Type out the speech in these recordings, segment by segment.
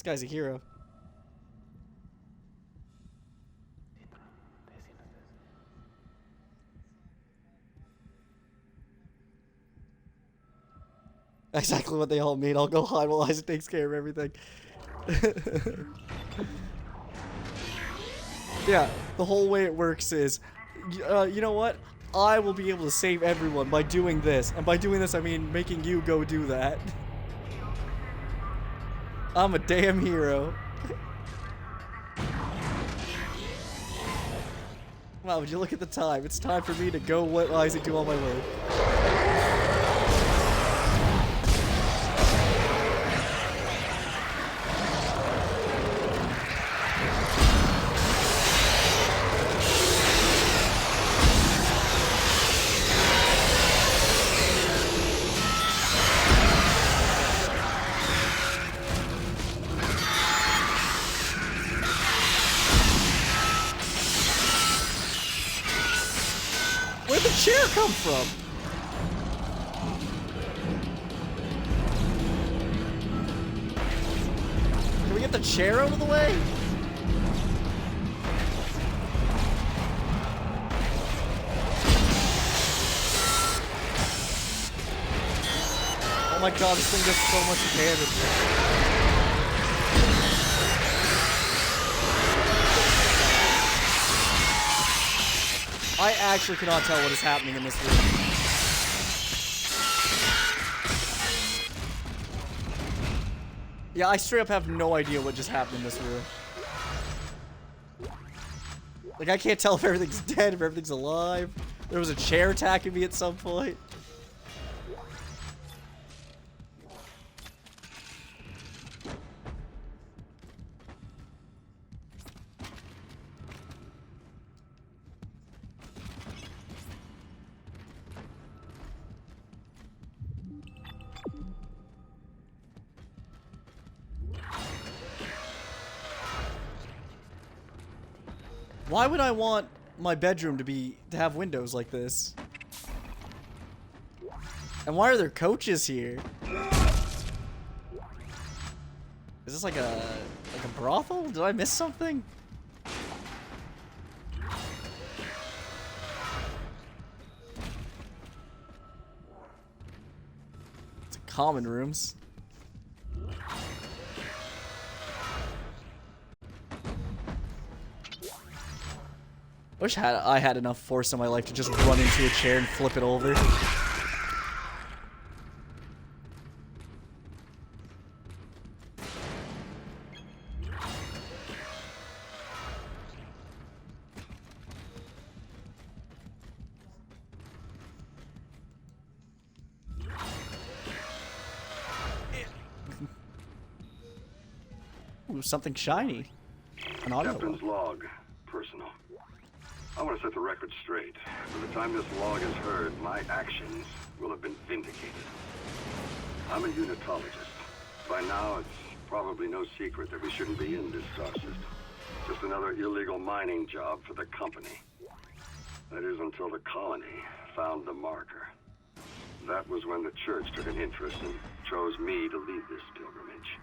guy's a hero. Exactly what they all mean. I'll go hide while Isaac takes care of everything. Yeah, the whole way it works is, you know what? I will be able to save everyone by doing this. And by doing this, I mean making you go do that. I'm a damn hero. Wow, would you look at the time? It's time for me to go let Isaac do all my work. Where'd the chair come from? Can we get the chair out of the way? Oh my god, this thing does so much damage. I actually cannot tell what is happening in this room. Yeah, I straight up have no idea what just happened in this room. Like, I can't tell if everything's dead, if everything's alive. There was a chair attacking me at some point. Why would I want my bedroom to have windows like this? And why are there coaches here? Is this like a brothel? Did I miss something? It's common rooms. I wish I had enough force in my life to just run into a chair and flip it over. Ooh, something shiny. An audio Captain's log. Personal. I want to set the record straight. By the time this log is heard, my actions will have been vindicated. I'm a unitologist. By now, it's probably no secret that we shouldn't be in this star system. Just another illegal mining job for the company. That is until the colony found the marker. That was when the church took an interest and chose me to lead this pilgrimage.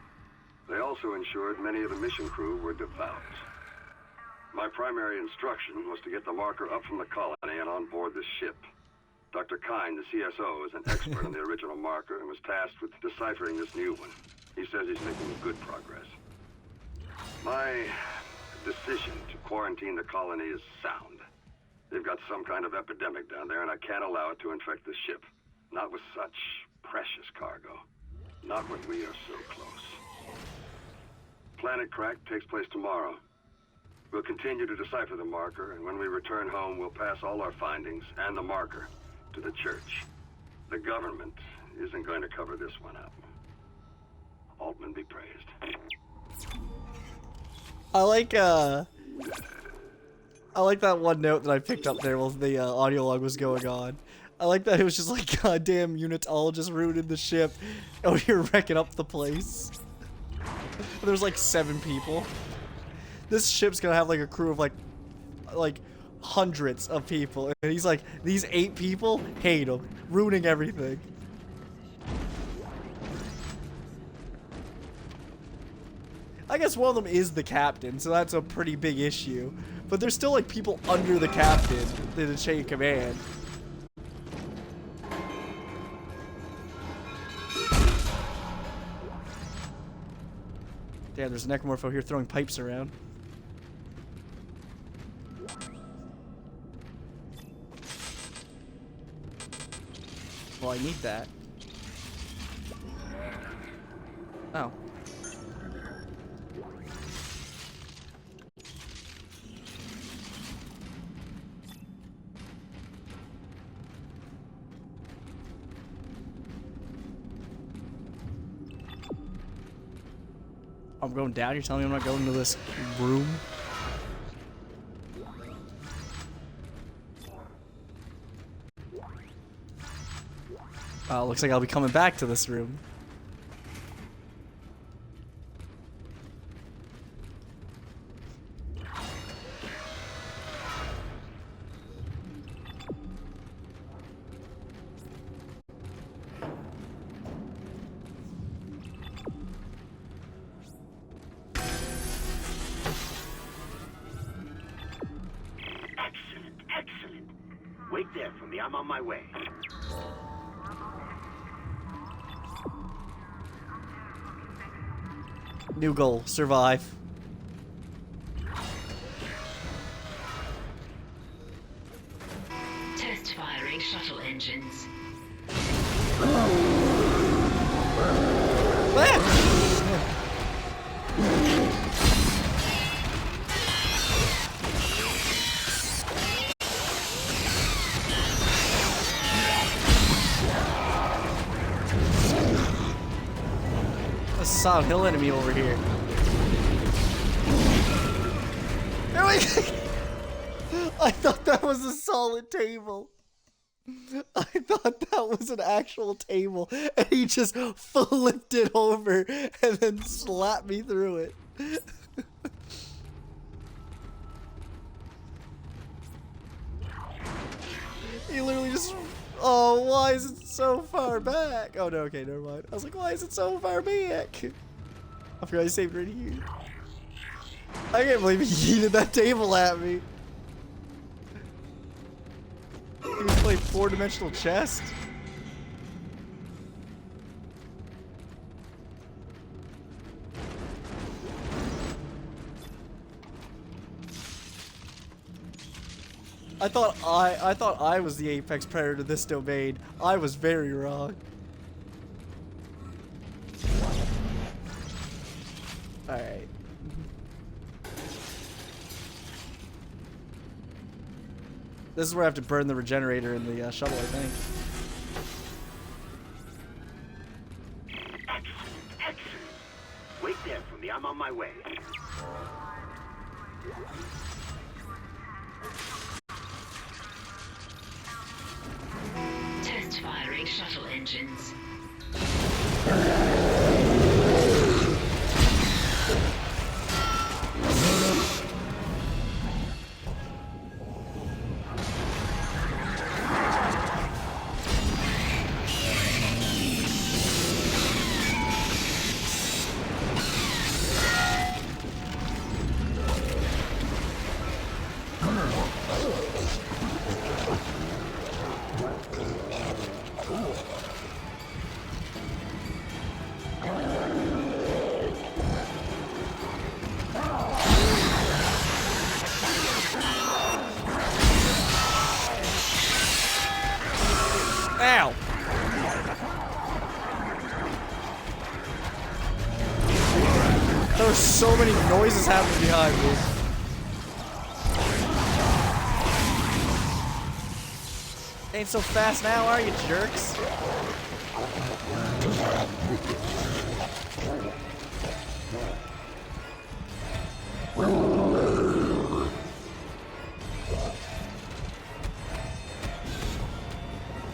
They also ensured many of the mission crew were devout. My primary instruction was to get the marker up from the colony and on board the ship. Dr. Kine, the CSO, is an expert on the original marker and was tasked with deciphering this new one. He says he's making good progress. My decision to quarantine the colony is sound. They've got some kind of epidemic down there, and I can't allow it to infect the ship. Not with such precious cargo. Not when we are so close. Planet Crack takes place tomorrow. We'll continue to decipher the marker, and when we return home, we'll pass all our findings and the marker to the church. The government isn't going to cover this one up. Altman be praised. I like that one note that I picked up there while the audio log was going on. I like that it was just like, goddamn unitologist ruining the ship. Oh, you're wrecking up the place. There's like 7 people. This ship's gonna have like a crew of like hundreds of people. And he's like, these 8 people hate him, ruining everything. I guess one of them is the captain, so that's a pretty big issue. But there's still like people under the captain in the chain of command. Damn, there's a necromorpho here throwing pipes around. Well, I need that. Oh. I'm going down? You're telling me I'm not going to this room? Looks like I'll be coming back to this room. Excellent. Wait there for me. I'm on my way. New goal, survive. Test firing shuttle engines. A Silent Hill enemy over here. There we I thought that was a solid table. I thought that was an actual table, and he just flipped it over and then slapped me through it. He literally just... Oh, why is it so far back? Oh, no, okay, never mind. I was like, why is it so far back? I forgot I saved right here. I can't believe he yeeted that table at me. He was playing four-dimensional chess. I thought I was the apex predator to this domain. I was very wrong. All right. This is where I have to burn the regenerator in the shuttle, I think. Excellent. Wait there for me. I'm on my way. Test firing shuttle engines. Ow! There were so many noises happening behind me. Ain't so fast now, are you, jerks?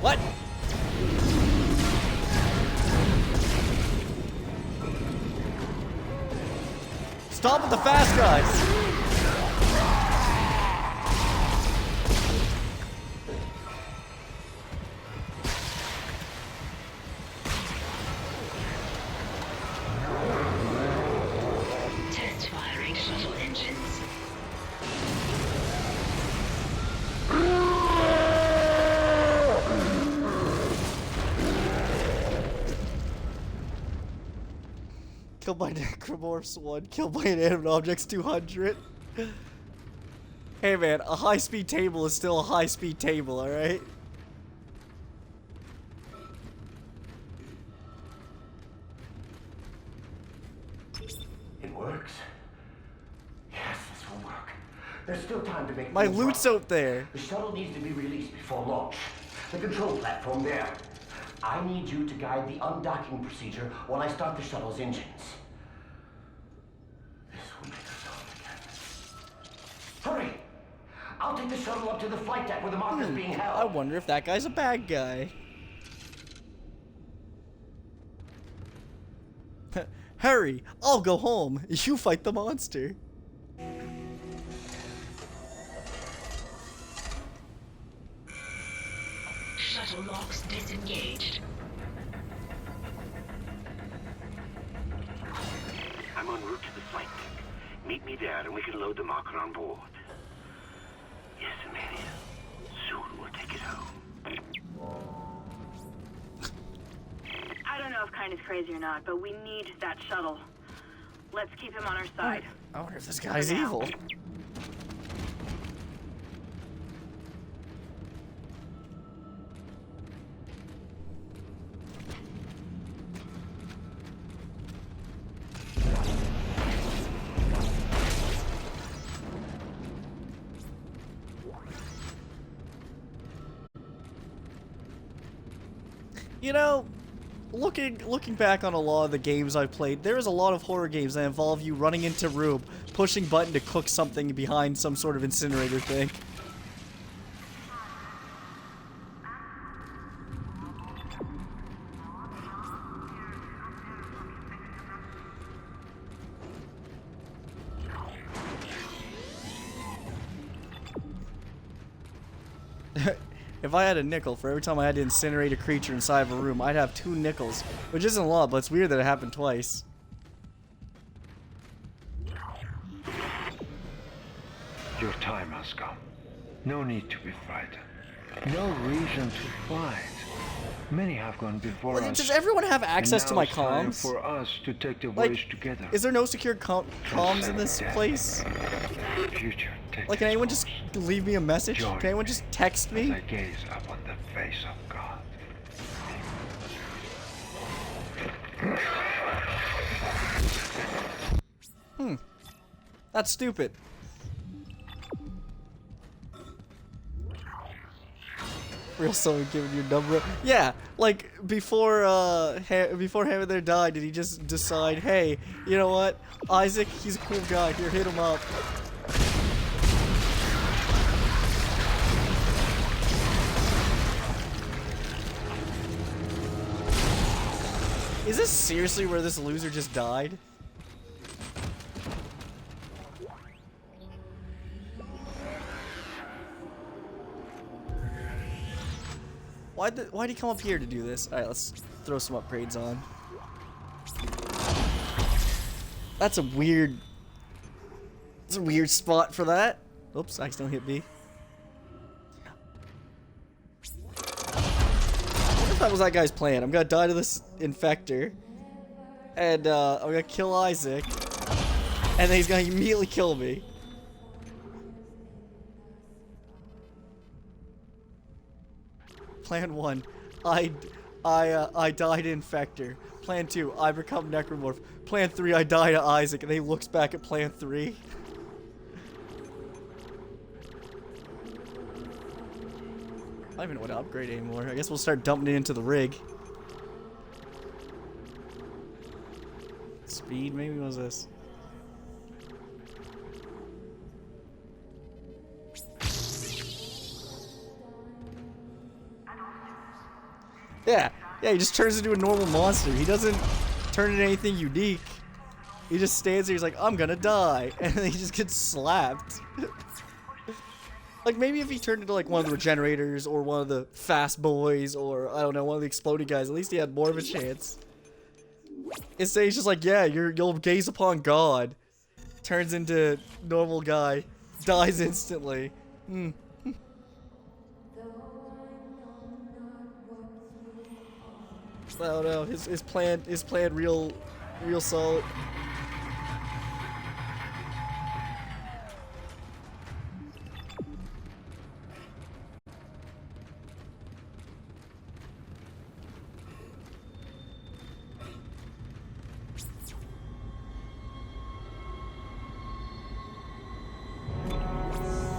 What? Stop with the fast guys! Killed by Necromorphs 1. Killed by inanimate objects 200. Hey man, a high-speed table is still a high-speed table, alright? It works. Yes, this will work. There's still time to make My things loot's right. out there. The shuttle needs to be released before launch. The control platform there. I need you to guide the undocking procedure while I start the shuttle's engines. This will make us all again. Hurry! I'll take the shuttle up to the flight deck where the marker's being held. I wonder if that guy's a bad guy. Hurry! I'll go home. You fight the monster. Shuttle locks disengaged. I'm en route to the flight deck. Meet me there and we can load the marker on board. Yes, Amelia. Soon we'll take it home. I don't know if Kyne is crazy or not, but we need that shuttle. Let's keep him on our side. I wonder if this guy's For now. evil. You know, looking back on a lot of the games I've played, there is a lot of horror games that involve you running into room, pushing button to cook something behind some sort of incinerator thing. If I had a nickel for every time I had to incinerate a creature inside of a room, I'd have 2 nickels, which isn't a lot, but it's weird that it happened twice. Your time has come. No need to be frightened. No reason to fight. Many have gone before us. Does everyone have access and to now my it's time comms? for us to take the Like, voyage together. is there no secure comms in this place? Future takes Like, can anyone its just course. leave me a message? Join Can anyone just text As me? I gaze upon the face of God. That's stupid. Real someone giving you a number. Yeah, like before before Hammer there died, did he just decide, hey, you know what? Isaac, he's a cool guy. Here, hit him up. Is this seriously where this loser just died? Why'd he come up here to do this? Alright, let's throw some upgrades on. That's a weird spot for that. Oops, I accidentally hit B. What if that was that guy's plan? I'm gonna die to this infector. And I'm gonna kill Isaac. And then he's gonna immediately kill me. Plan 1, I die to Infector. Plan 2, I become Necromorph. Plan 3, I die to Isaac, and then he looks back at Plan 3. I don't even know what to upgrade anymore. I guess we'll start dumping it into the rig. Speed, maybe? What was this? Yeah, he just turns into a normal monster. He doesn't turn into anything unique. He just stands there, he's like, I'm gonna die. And then he just gets slapped. Like, maybe if he turned into, like, one of the Regenerators, or one of the Fast Boys, or, I don't know, one of the Exploding guys, at least he had more of a chance. Instead, he's just like, yeah, you'll gaze upon God. Turns into normal guy. Dies instantly. I don't know. His plan real real solid.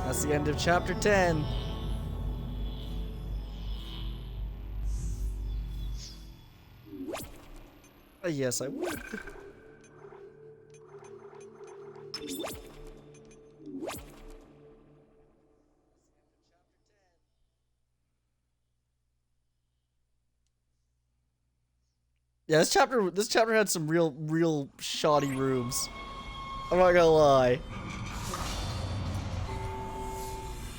That's the end of chapter 10. Yes, I would. Yeah, this chapter had some real shoddy rooms. I'm not gonna lie.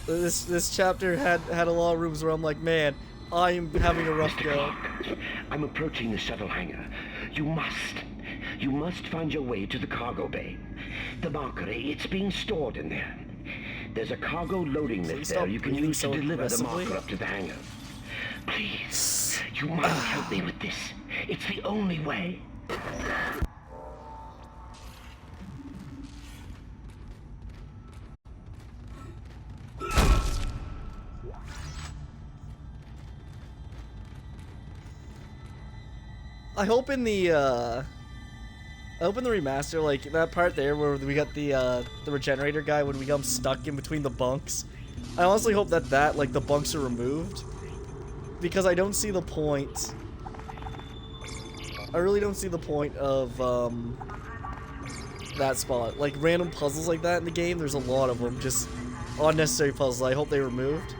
This chapter had a lot of rooms where I'm like, man, I am having a rough Mr. go. Clark, I'm approaching the shuttle hangar. You must find your way to the cargo bay. The marker, it's being stored in there. There's a cargo loading lift there you can use to deliver the marker up to the hangar. Please, you must help me with this. It's the only way. I hope in the remaster, like that part there where we got the regenerator guy when we got him stuck in between the bunks. I honestly hope that like the bunks are removed, because I don't see the point. I really don't see the point of that spot. Like random puzzles like that in the game, there's a lot of them, just unnecessary puzzles. I hope they removed.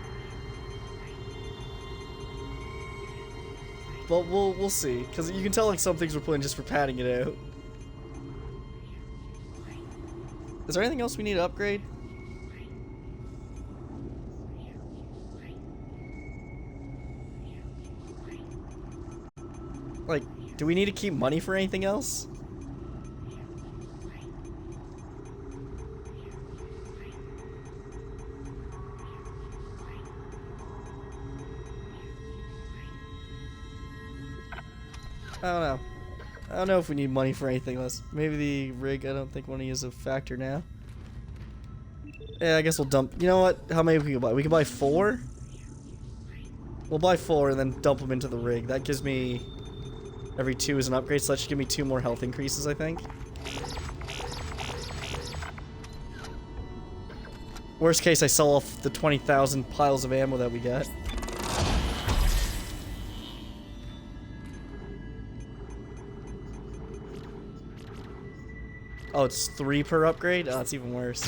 But we'll see, because you can tell like some things were put in just for padding it out. Is there anything else we need to upgrade? Like, do we need to keep money for anything else? I don't know. I don't know if we need money for anything else. Maybe the rig, I don't think money is a factor now. Yeah, I guess we'll dump. You know what? How many we can buy? We can buy 4? We'll buy 4 and then dump them into the rig. That gives me every 2 is an upgrade, so that should give me 2 more health increases, I think. Worst case, I sell off the 20,000 piles of ammo that we got. Oh, it's 3 per upgrade? Oh, that's even worse.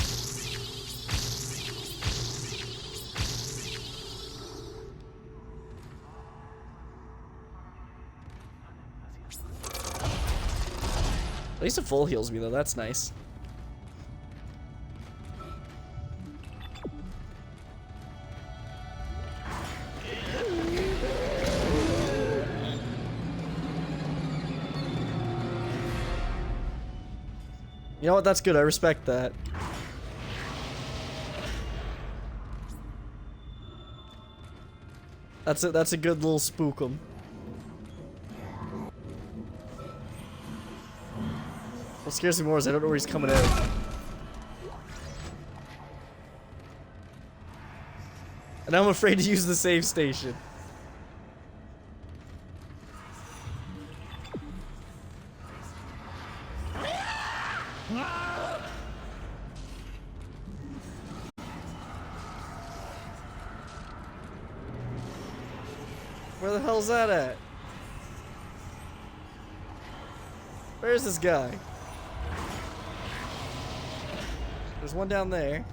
At least it full heals me though, that's nice. You know what? That's good. I respect that. That's a good little spookum. What scares me more is I don't know where he's coming out. And I'm afraid to use the save station. Where the hell's that at? Where's this guy? There's one down there.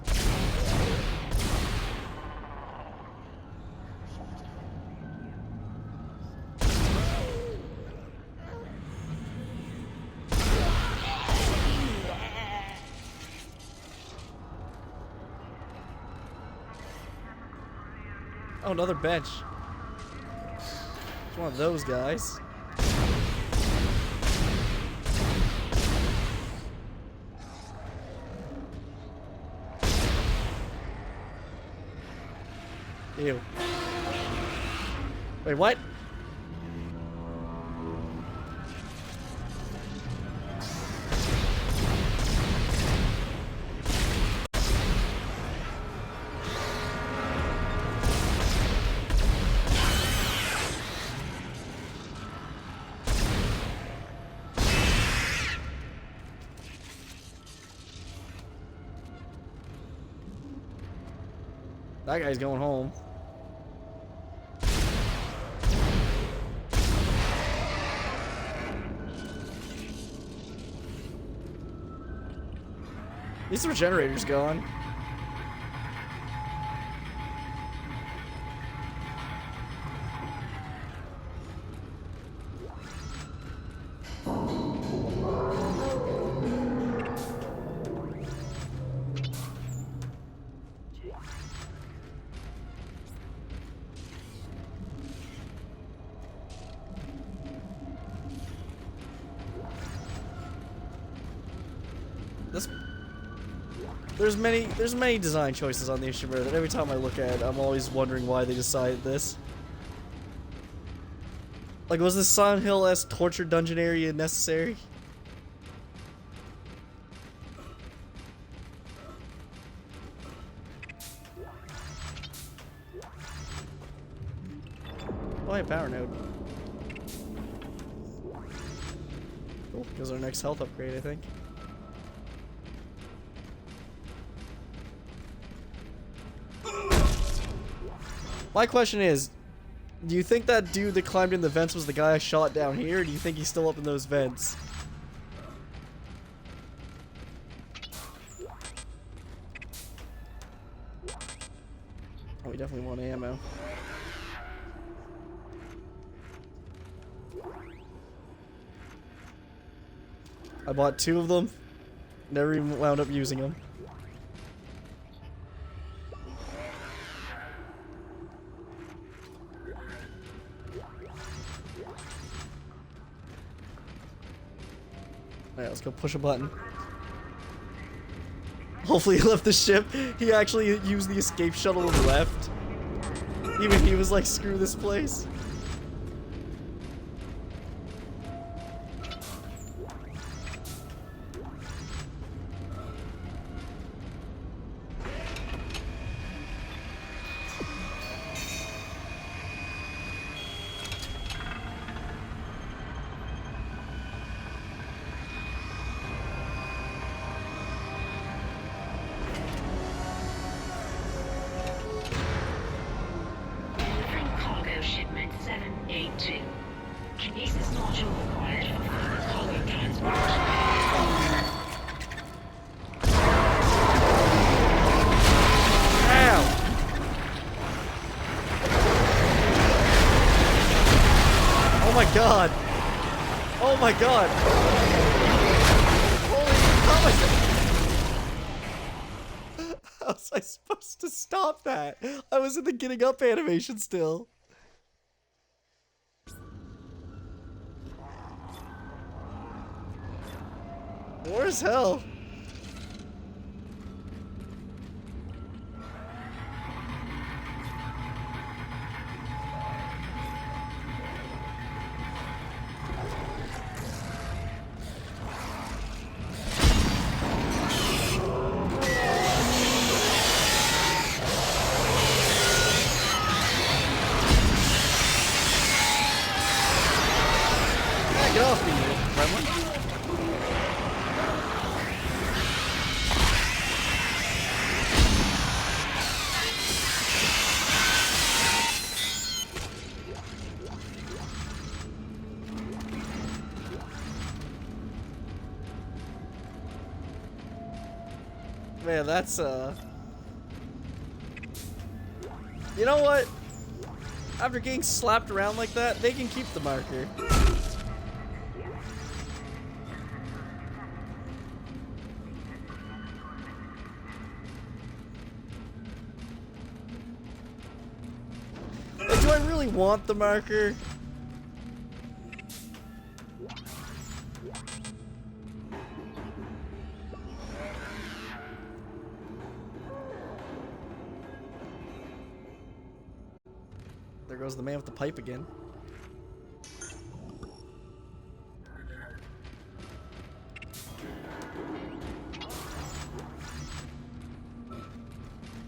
Oh, another bench. It's one of those guys. Ew. Wait, what? That guy's going home. At least the regenerator's gone. There's many design choices on the Ishimura that every time I look at it, I'm always wondering why they decided this. Like, was this Silent Hill-esque torture dungeon area necessary? Oh, yeah, power node. Cool, gives our next health upgrade, I think. My question is, do you think that dude that climbed in the vents was the guy I shot down here, or do you think he's still up in those vents? Oh, we definitely want ammo. I bought 2 of them, never even wound up using them. Alright, let's go push a button. Hopefully he left the ship. He actually used the escape shuttle and left. Even he was like, screw this place. Delivering cargo shipment 782. Kinesis module required for further cargo transport. Ow! Oh my god! Oh my god! Holy, how was I supposed to stop that? I was in the getting up animation still. War as hell. Get off me, you gremlin. Man, that's you know what? After getting slapped around like that, they can keep the marker. Like, do I really want the marker? There goes the man with the pipe again.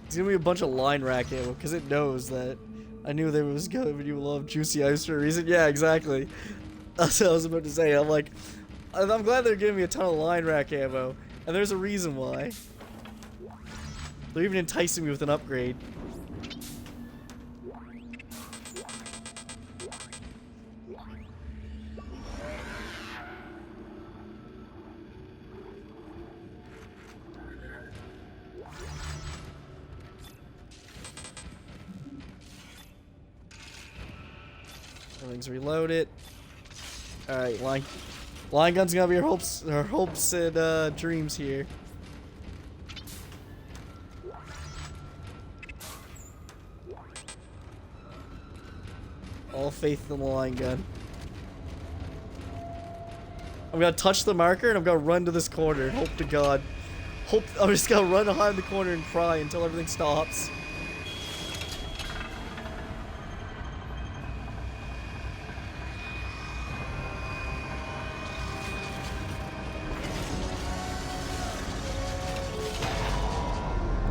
It's gonna be a bunch of line rack ammo because it knows that I knew there was gonna be love juicy ice for a reason. Yeah, exactly. That's what I was about to say. I'm like, I'm glad they're giving me a ton of line rack ammo, and there's a reason why. They're even enticing me with an upgrade. Everything's reloaded. Alright, line gun's gonna be our hopes and dreams here. All faith in the line gun. I'm gonna touch the marker and I'm gonna run to this corner and hope to God. I'm just gonna run behind the corner and cry until everything stops.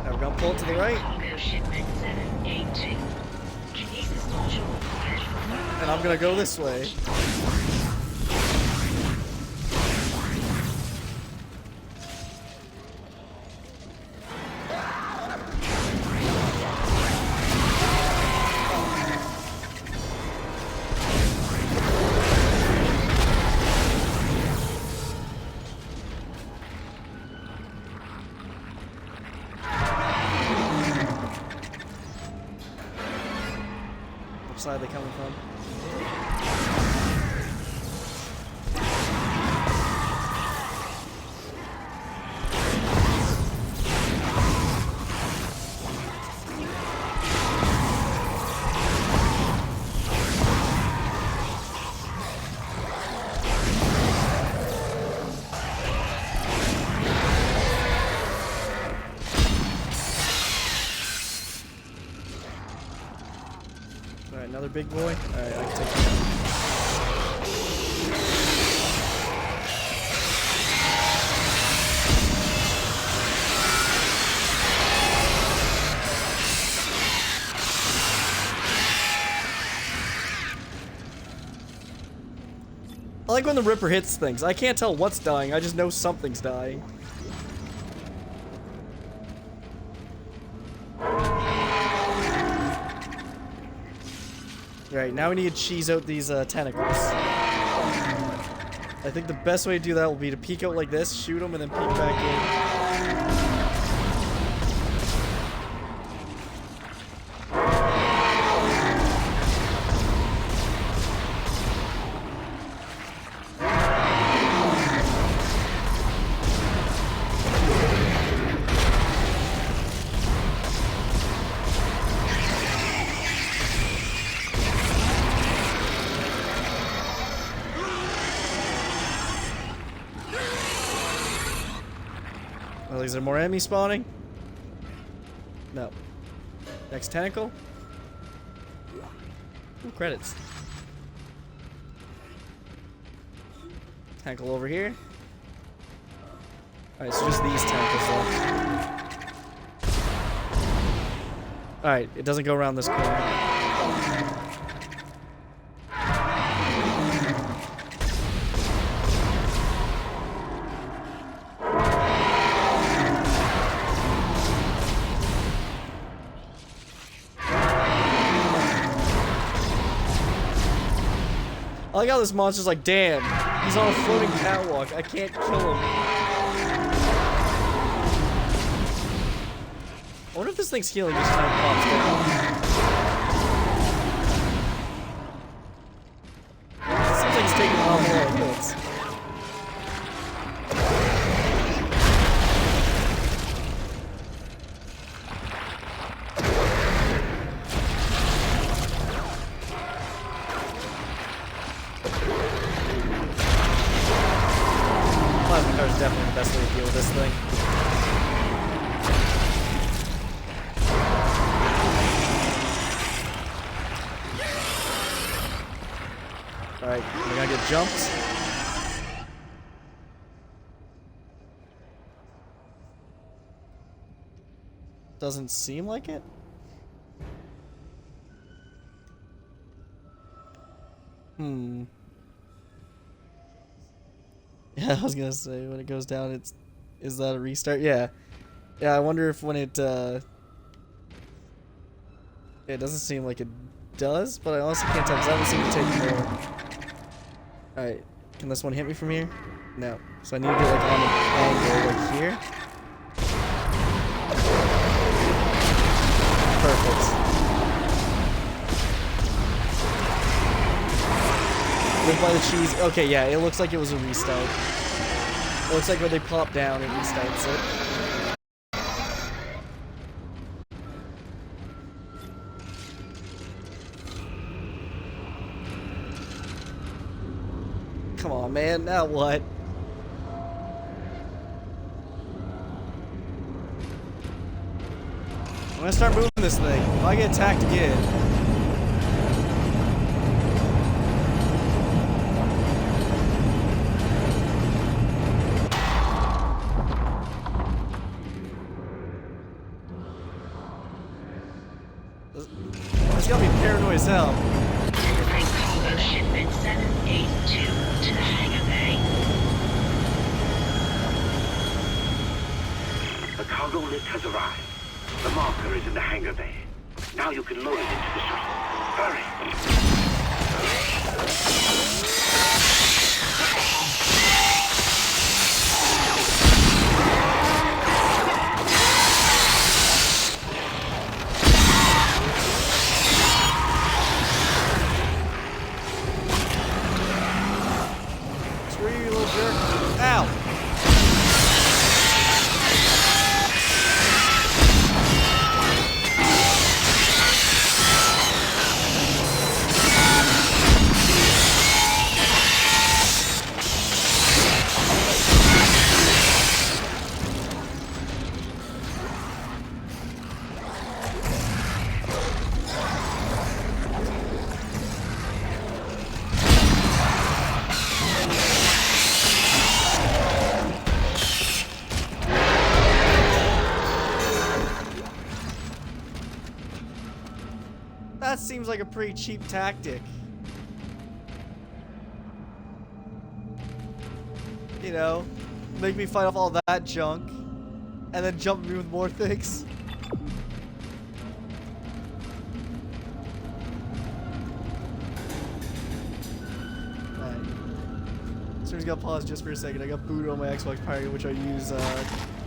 Now we're gonna pull it to the right. Cargo shipment 782. Kinesis module required for And I'm gonna go this way. Which side are they coming from? Alright, another big boy. Alright, I can take him out. I like when the Ripper hits things. I can't tell what's dying, I just know something's dying. Right, now we need to cheese out these tentacles. I think the best way to do that will be to peek out like this, shoot them, and then peek back in. Well, is there more enemies spawning? No. Next tentacle? Ooh, credits. Tentacle over here. Alright, so just these tentacles left. Alright, it doesn't go around this corner. I like how this monster's like, damn, he's on a floating catwalk. I can't kill him. I wonder if this thing's healing just kind of pops down. It seems like it's taking a lot more hits. Plasma card is definitely the best way to deal with this thing. Alright, we're gonna get jumped. Doesn't seem like it. Yeah, I was gonna say, when it goes down, is that a restart? Yeah. Yeah, I wonder if when it doesn't seem like it does, but I honestly can't tell because I haven't seen it take more. Alright, can this one hit me from here? No. So I need to get like on an angle like here. Perfect. Live by the cheese. Okay, yeah, it looks like it was a restart. It looks like when they pop down, it restarts it. Come on, man. Now what? I'm gonna start moving this thing. If I get attacked again. This got me paranoid as hell. Delivering cargo shipment 782 to the hangar bay. The cargo lift has arrived. The marker is in the hangar bay. Now you can load it into the shuttle. Hurry! Screw you, little jerk. Ow! That seems like a pretty cheap tactic. You know, make me fight off all that junk, and then jump me with more things. Alright. So we got paused just for a second. I got booted on my Xbox party, which I use to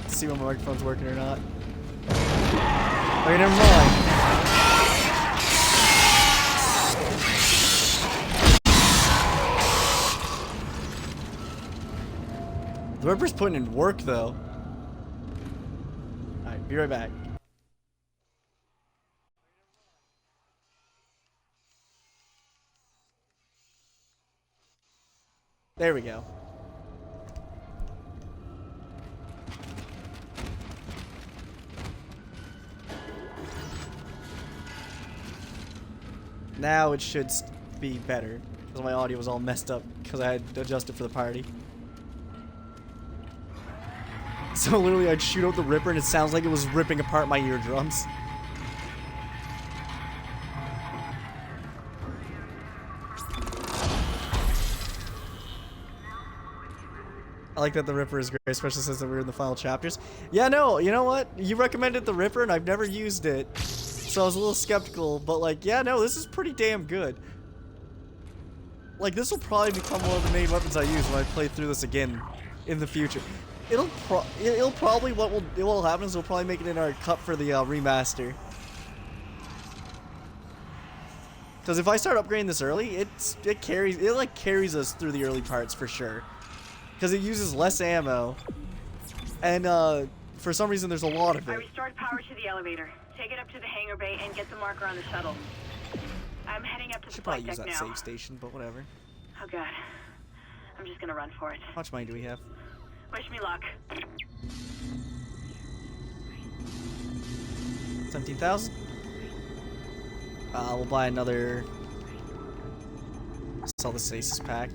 see when my microphone's working or not. Okay, never mind. The Ripper's putting in work, though. Alright, be right back. There we go. Now it should be better, because my audio was all messed up because I had adjusted for the party. So literally I'd shoot out the Ripper and it sounds like it was ripping apart my eardrums. I like that the Ripper is great, especially since we're in the final chapters. Yeah, no, you know what? You recommended the Ripper and I've never used it. So I was a little skeptical, but like, yeah, no, this is pretty damn good. Like, this will probably become one of the main weapons I use when I play through this again in the future. It'll probably, what will happen is we'll probably make it in our cut for the remaster. Because if I start upgrading this early, it carries us through the early parts for sure. Because it uses less ammo, and for some reason there's a lot of I it. restored power to the elevator. Take it up to the hangar bay and get the marker on the shuttle. I'm heading up to the Should flight probably use deck that now. save station, but whatever. Oh god. I'm just gonna run for it. How much money do we have? Wish me luck. 17,000. We'll buy another. Sell the stasis pack.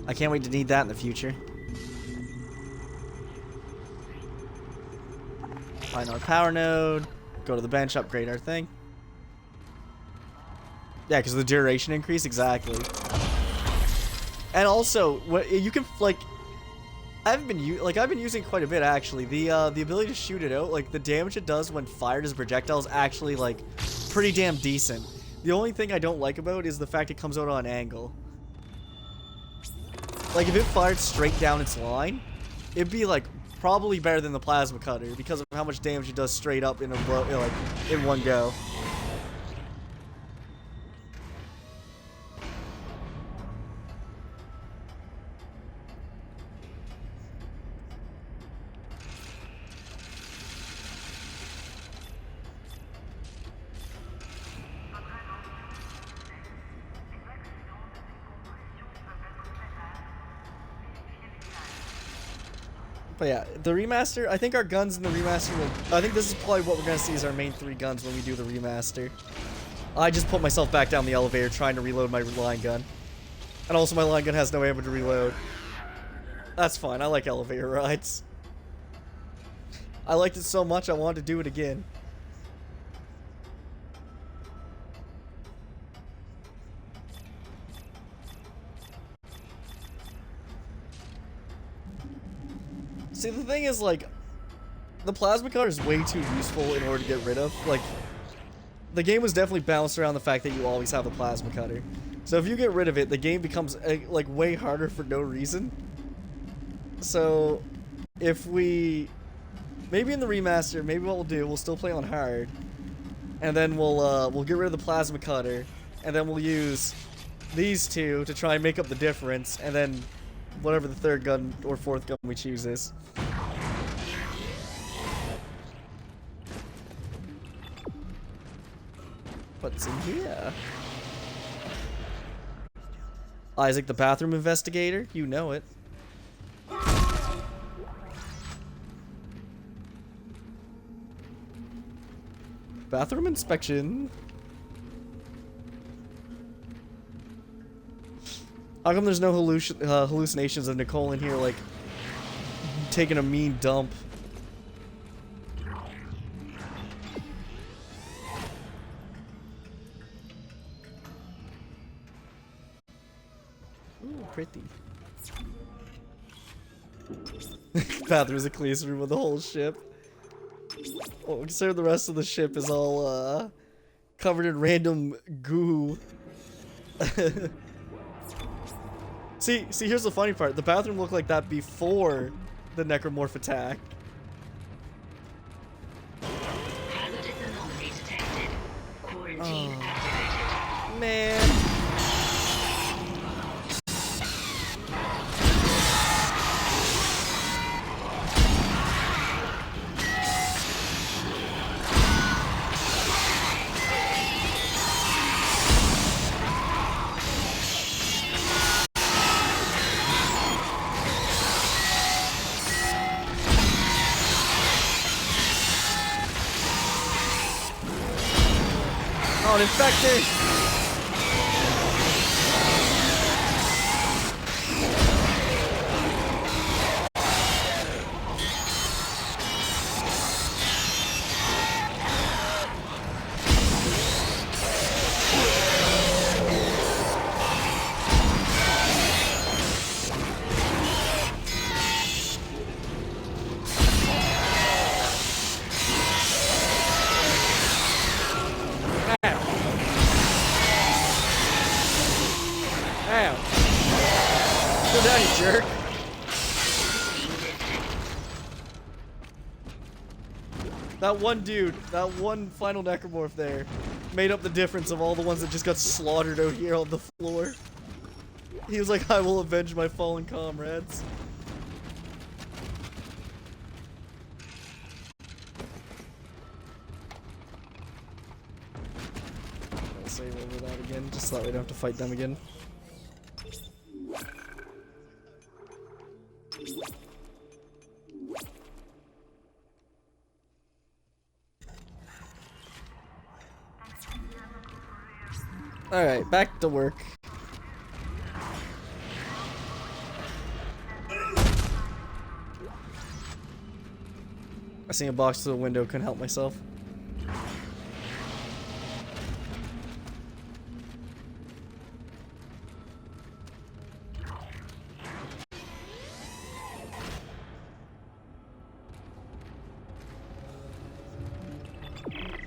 I can't wait to need that in the future. Buy another power node. Go to the bench, upgrade our thing. Yeah, because the duration increase, exactly. And also, what you can like. I've been using it quite a bit actually. The ability to shoot it out, like the damage it does when fired as a projectile is actually like pretty damn decent. The only thing I don't like about it is the fact it comes out on an angle. Like if it fired straight down its line, it'd be like probably better than the plasma cutter because of how much damage it does straight up in one go. But yeah, the remaster, I think our guns in the remaster will... I think this is probably what we're going to see as our main 3 guns when we do the remaster. I just put myself back down the elevator trying to reload my line gun. And also my line gun has no ammo to reload. That's fine, I like elevator rides. I liked it so much I wanted to do it again. See, the thing is, like, the plasma cutter is way too useful in order to get rid of. Like, the game was definitely balanced around the fact that you always have a plasma cutter. So if you get rid of it, the game becomes, like, way harder for no reason. So, if we... Maybe in the remaster, maybe what we'll do, we'll still play on hard. And then we'll get rid of the plasma cutter. And then we'll use these two to try and make up the difference. And then whatever the 3rd gun or 4th gun we choose is. What's in here? Isaac the bathroom investigator? You know it. Bathroom inspection. How come there's no hallucinations of Nicole in here, like, taking a mean dump? Ooh, pretty. Bathroom's the cleanest room of the whole ship. Well, consider the rest of the ship is all, covered in random goo. See, here's the funny part. The bathroom looked like that before the necromorph attack. Hazardous anomaly detected. Quarantine activated. Man. Oh, an infector! Jerk. That one dude, that one final necromorph there, made up the difference of all the ones that just got slaughtered out here on the floor. He was like, I will avenge my fallen comrades. I'll save over that again, just so that we don't have to fight them again. Alright, back to work. I seen a box through the window, couldn't help myself.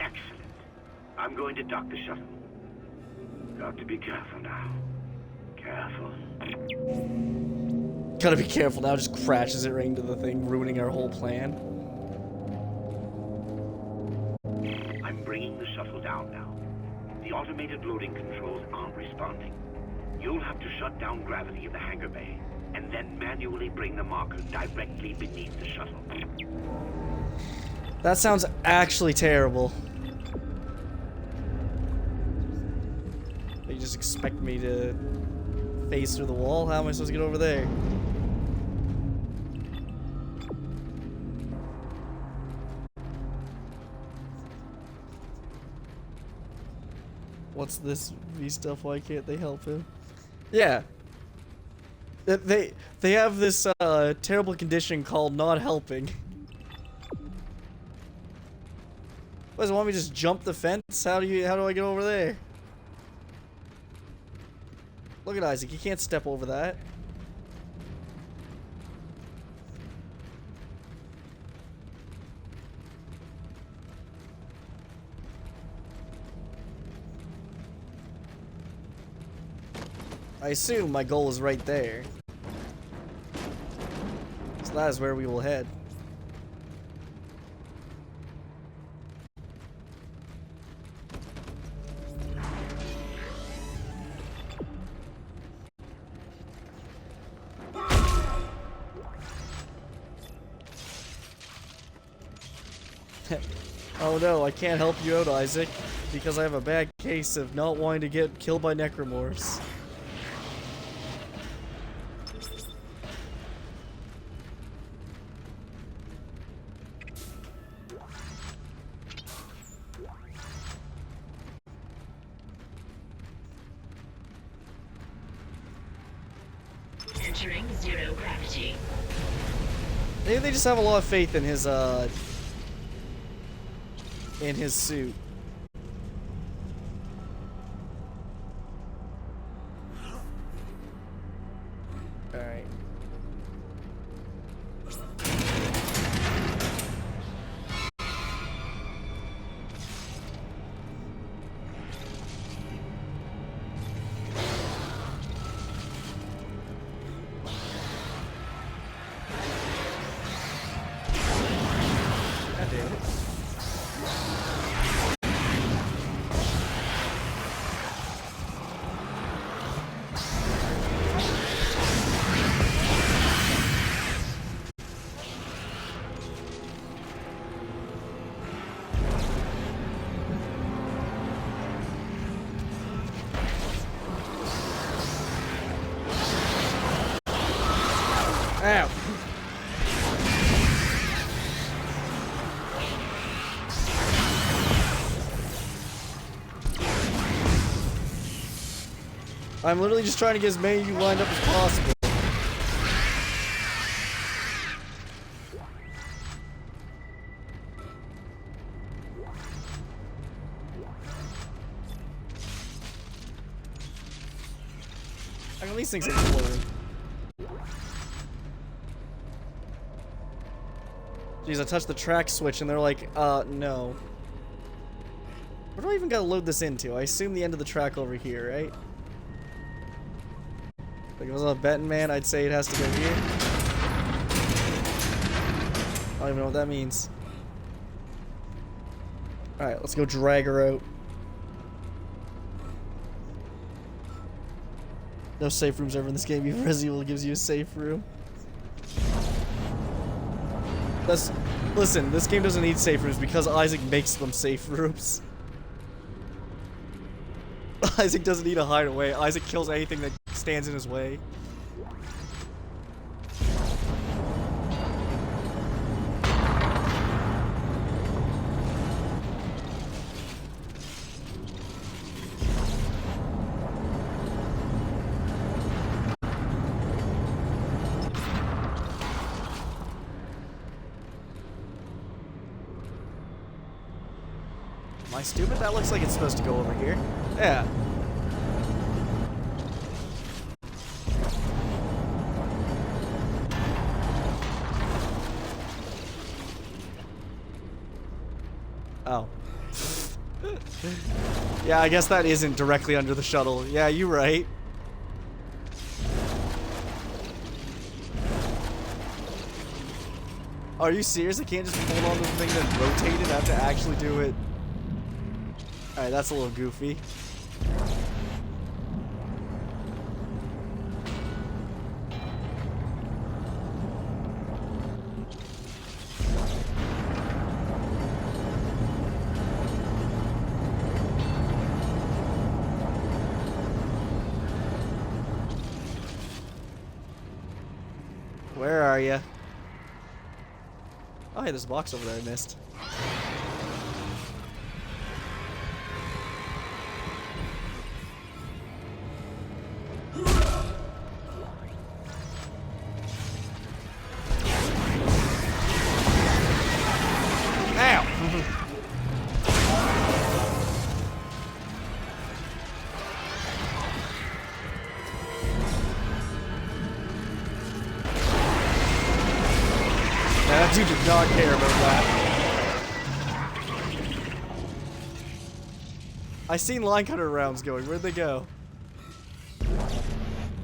Excellent. I'm going to dock the shuttle. Got to be careful now. Careful. Gotta be careful now, just crashes it right into the thing, ruining our whole plan. I'm bringing the shuttle down now. The automated loading controls aren't responding. You'll have to shut down gravity in the hangar bay, and then manually bring the marker directly beneath the shuttle. That sounds actually terrible. You just expect me to phase through the wall? How am I supposed to get over there? What's this V stuff? Why can't they help him? Yeah. They have this terrible condition called not helping. What, does it want me to just jump the fence? How do I get over there? Look at Isaac, you can't step over that. I assume my goal is right there. So that is where we will head. Oh no, I can't help you out, Isaac, because I have a bad case of not wanting to get killed by necromorphs. Entering zero gravity. Maybe they just have a lot of faith in his suit. Alright. God damn it. Ow. I'm literally just trying to get as many of you lined up as possible. I mean, these things are exploding. Jeez, I touched the track switch and they're like, no. Where do I even gotta load this into? I assume the end of the track over here, right? Like, if I was a betting man, I'd say it has to go here. I don't even know what that means. Alright, let's go drag her out. No safe rooms ever in this game. Even Resident Evil gives you a safe room. Listen, this game doesn't need safe rooms because Isaac makes them safe rooms. Isaac doesn't need a hideaway. Isaac kills anything that stands in his way. Am I stupid? That looks like it's supposed to go over here. Yeah. Oh. Yeah, I guess that isn't directly under the shuttle. Yeah, you're right. Are you serious? I can't just hold on to the thing and rotate it? I have to actually do it. Alright, that's a little goofy. Where are you? Oh, hey, there's a box over there I missed. Dude did not care about that. I seen line cutter rounds going. Where'd they go?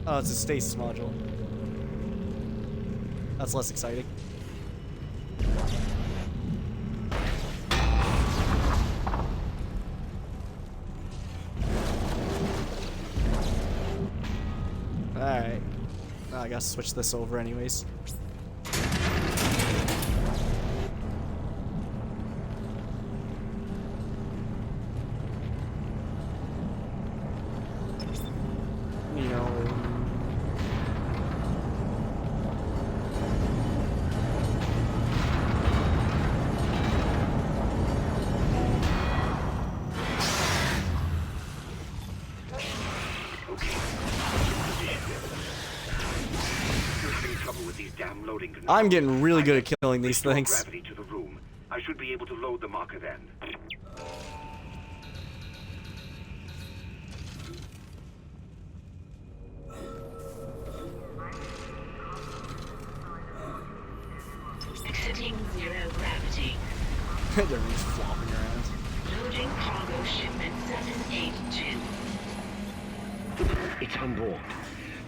Oh, it's a stasis module. That's less exciting. Alright. Oh, I gotta switch this over anyways. You know. You're having trouble with these damn loading controls. I'm getting really good at killing these Restore things. gravity to the room. I should be able to load the marker then. Exiting zero gravity. They're just flopping around. Loading cargo shipment 782. It's on board.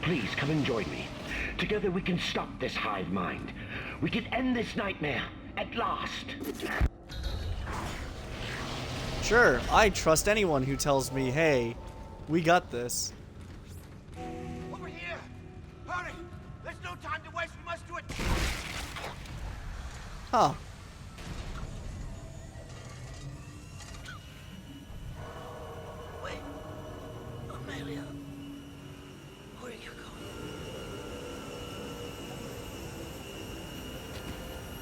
Please come and join me. Together we can stop this hive mind. We can end this nightmare at last. Sure, I trust anyone who tells me, hey, we got this. Over here! Hurry! There's no time to waste. We must do it. Huh. Wait, Amelia, where are you going?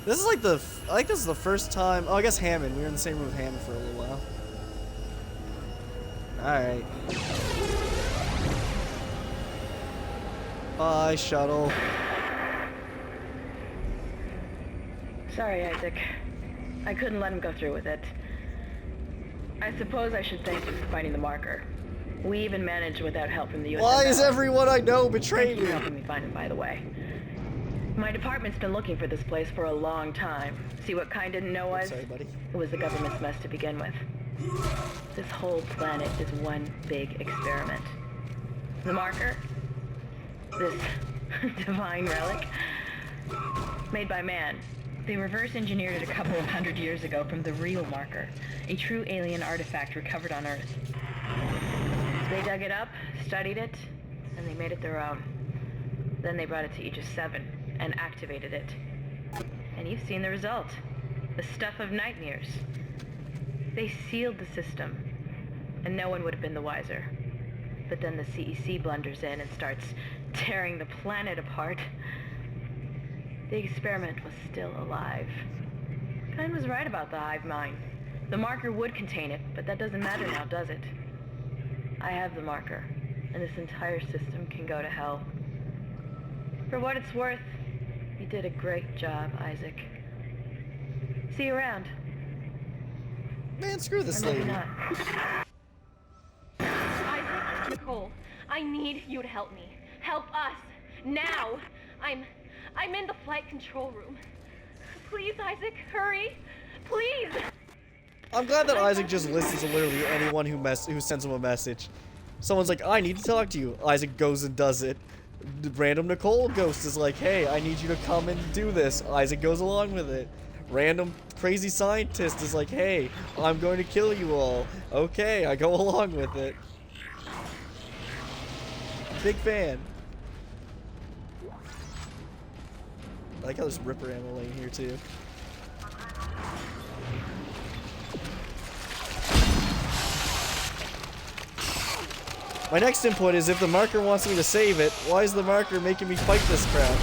This is like I think this is the first time. Oh, I guess Hammond. We were in the same room with Hammond for a little while. Alright. Bye, shuttle. Sorry, Isaac. I couldn't let him go through with it. I suppose I should thank you for finding the marker. We even managed without help from the U.S. Why is Embassy. everyone I know Thank betraying you me? for helping me find him, by the way. My department's been looking for this place for a long time. See what Kine didn't know was? Sorry, buddy. It was the government's mess to begin with. This whole planet is one big experiment. The marker? This divine relic? Made by man. They reverse engineered it a couple of hundred years ago from the real marker, a true alien artifact recovered on Earth. They dug it up, studied it, and they made it their own. Then they brought it to Aegis 7 and activated it. And you've seen the result. The stuff of nightmares. They sealed the system, and no one would have been the wiser. But then the CEC blunders in and starts tearing the planet apart. The experiment was still alive. Kine was right about the hive mind. The marker would contain it, but that doesn't matter now, does it? I have the marker, and this entire system can go to hell. For what it's worth, you did a great job, Isaac. See you around. Man, screw this Or maybe lady. not. Isaac, Nicole, I need you to help me. Help us. Now. I'm in the flight control room. Please, Isaac, hurry. Please. I'm glad that Isaac just listens to literally anyone who sends him a message. Someone's like, I need to talk to you. Isaac goes and does it. The random Nicole ghost is like, hey, I need you to come and do this. Isaac goes along with it. Random crazy scientist is like, hey, I'm going to kill you all. Okay, I go along with it. Big fan. I like how there's Ripper ammo laying here too. My next input is if the marker wants me to save it, why is the marker making me fight this crap?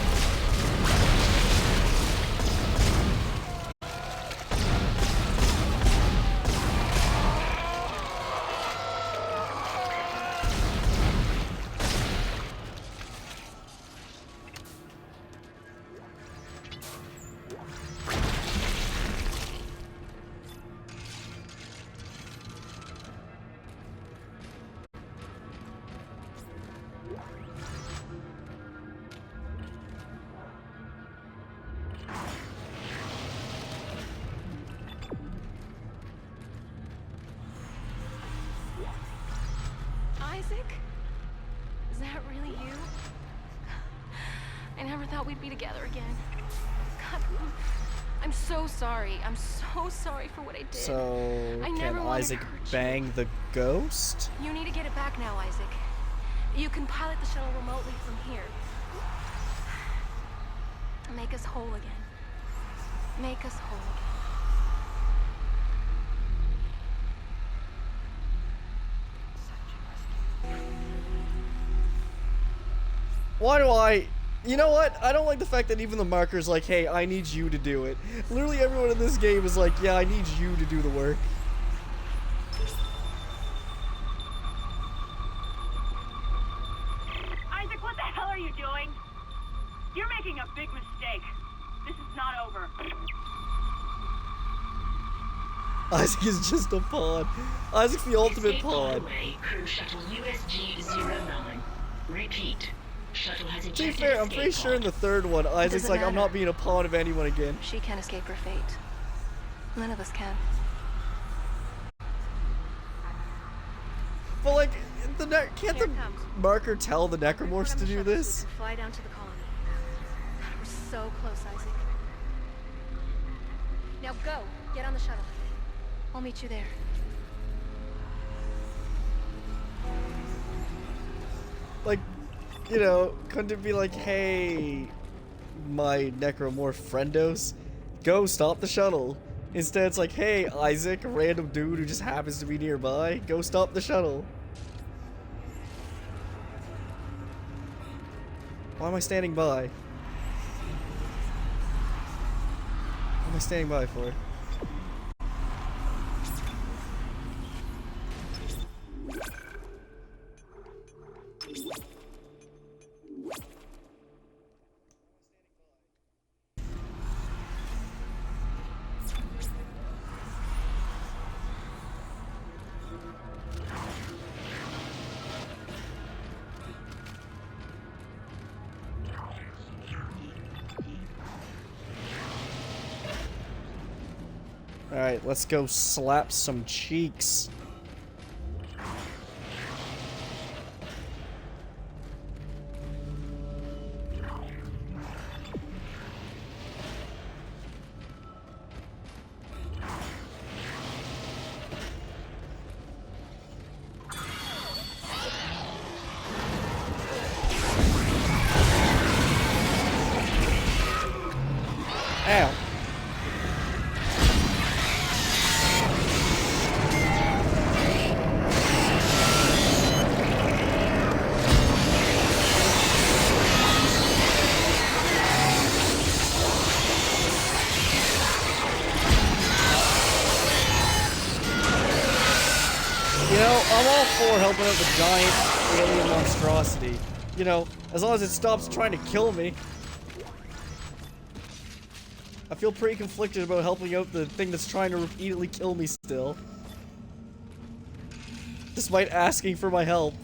thought we'd be together again. God, I'm so sorry. I'm so sorry for what I did. So, I can never wanted Isaac to hurt you. bang the ghost? You need to get it back now, Isaac. You can pilot the shuttle remotely from here. Make us whole again. Make us whole again. Why do I... You know what? I don't like the fact that even the marker's like, hey, I need you to do it. Literally everyone in this game is like, yeah, I need you to do the work. Isaac, what the hell are you doing? You're making a big mistake. This is not over. Isaac is just a pawn. Isaac's the ultimate Escape on pawn. the way, crew shuttle USG-09. Repeat. Shuttle has To be ejected fair, I'm pretty escape sure in the third one, Isaac's doesn't like, I'm not matter. being a pawn of anyone again. She can't escape her fate. None of us can. But like, can't Here the it comes. marker tell the necromorphs to do this? Fly down to the colony. God, we're so close, Isaac. Now go. Get on the shuttle. I'll meet you there. Like, you know, couldn't it be like, hey, my necromorph friendos, go stop the shuttle. Instead, it's like, hey, Isaac, a random dude who just happens to be nearby, go stop the shuttle. Why am I standing by? What am I standing by for? Alright, let's go slap some cheeks. Ow. You know, I'm all for helping out the giant alien monstrosity. You know, as long as it stops trying to kill me. I feel pretty conflicted about helping out the thing that's trying to repeatedly kill me still. Despite asking for my help.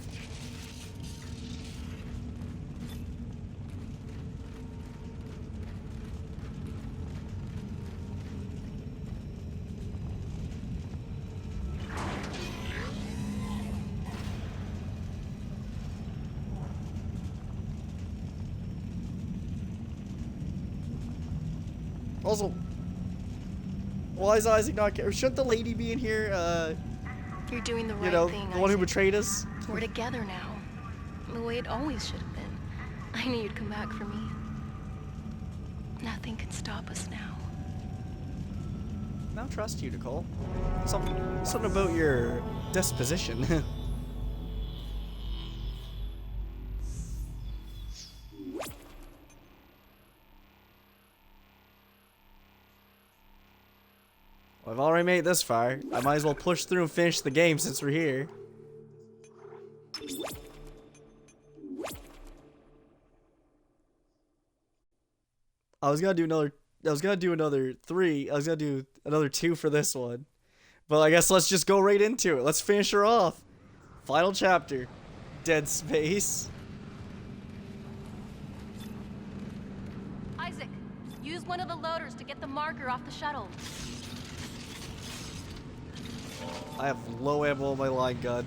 Also, why is Isaac not care? Shouldn't the lady be in here? You're doing the right You know, thing, the one who Isaac. betrayed us? We're together now. The way it always should have been. I knew you'd come back for me. Nothing can stop us now. I don't trust you, Nicole. Something about your disposition. Well, I've already made it this far. I might as well push through and finish the game since we're here. I was gonna do another 3. I was gonna do another 2 for this one. But I guess let's just go right into it. Let's finish her off. Final chapter. Dead Space. Isaac, use one of the loaders to get the marker off the shuttle. I have low ammo on my line gun.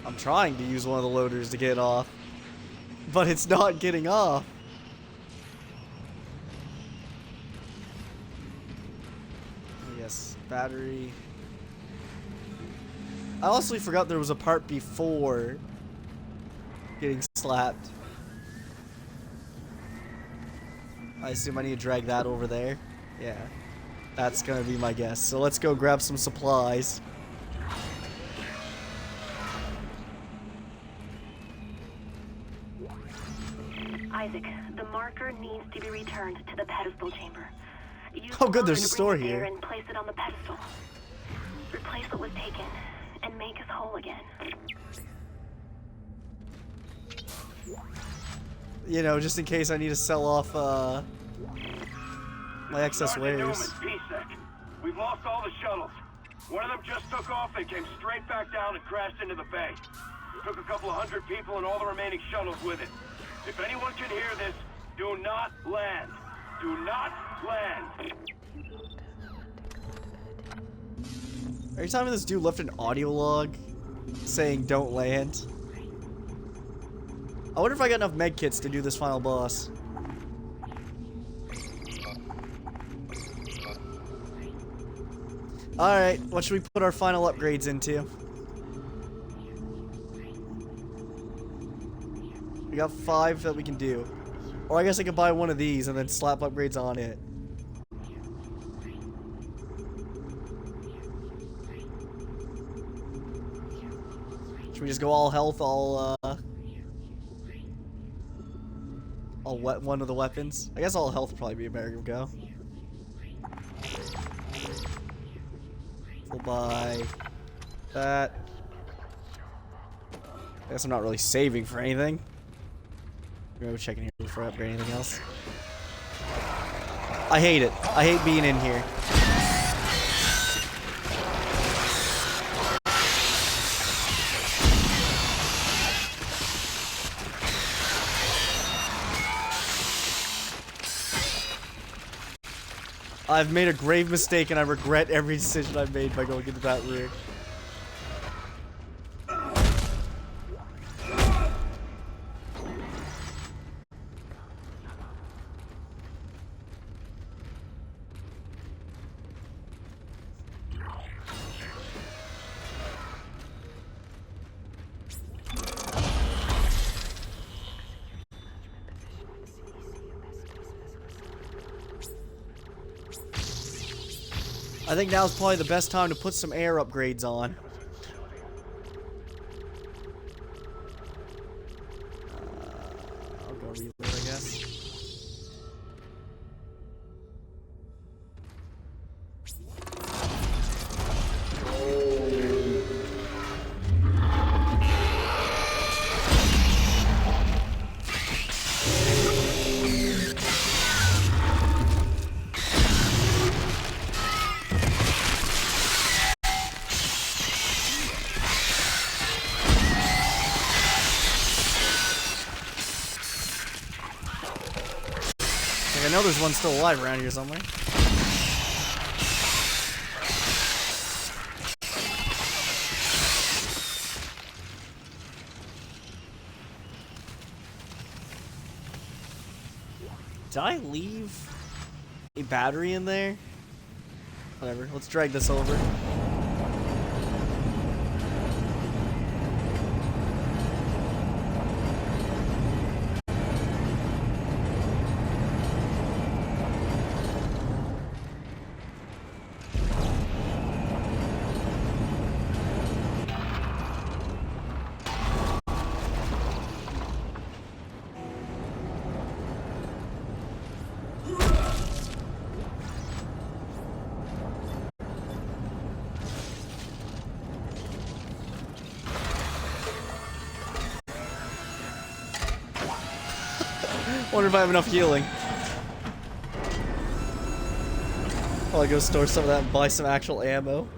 I'm trying to use one of the loaders to get off, but it's not getting off. Yes, battery. I honestly forgot there was a part before getting slapped. I assume I need to drag that over there. Yeah, that's gonna be my guess. So let's go grab some supplies. Isaac, the marker needs to be returned to the pedestal chamber. Use Oh, good, there's a the store marker here. and place it on the pedestal. Replace what was taken and make us whole again. You know, just in case I need to sell off my excess Sergeant wares. Newman, PSEC. We've lost all the shuttles. One of them just took off and came straight back down and crashed into the bay. Took a couple of hundred people and all the remaining shuttles with it. If anyone can hear this, do not land. Do not land. Are you telling me this dude left an audio log saying don't land? I wonder if I got enough med kits to do this final boss. Alright, what should we put our final upgrades into? We got 5 that we can do. Or I guess I could buy one of these and then slap upgrades on it. Should we just go all health, all one of the weapons? I guess all health would probably be a better go. We'll buy that. I guess I'm not really saving for anything. Go check in here before I upgrade anything else. I hate it. I hate being in here. I've made a grave mistake and I regret every decision I've made by going into that room. I think now's probably the best time to put some air upgrades on. I'll go reload, I guess. I know there's one still alive around here somewhere. Did I leave a battery in there? Whatever, let's drag this over. Wonder if I have enough healing. I'll go store some of that and buy some actual ammo.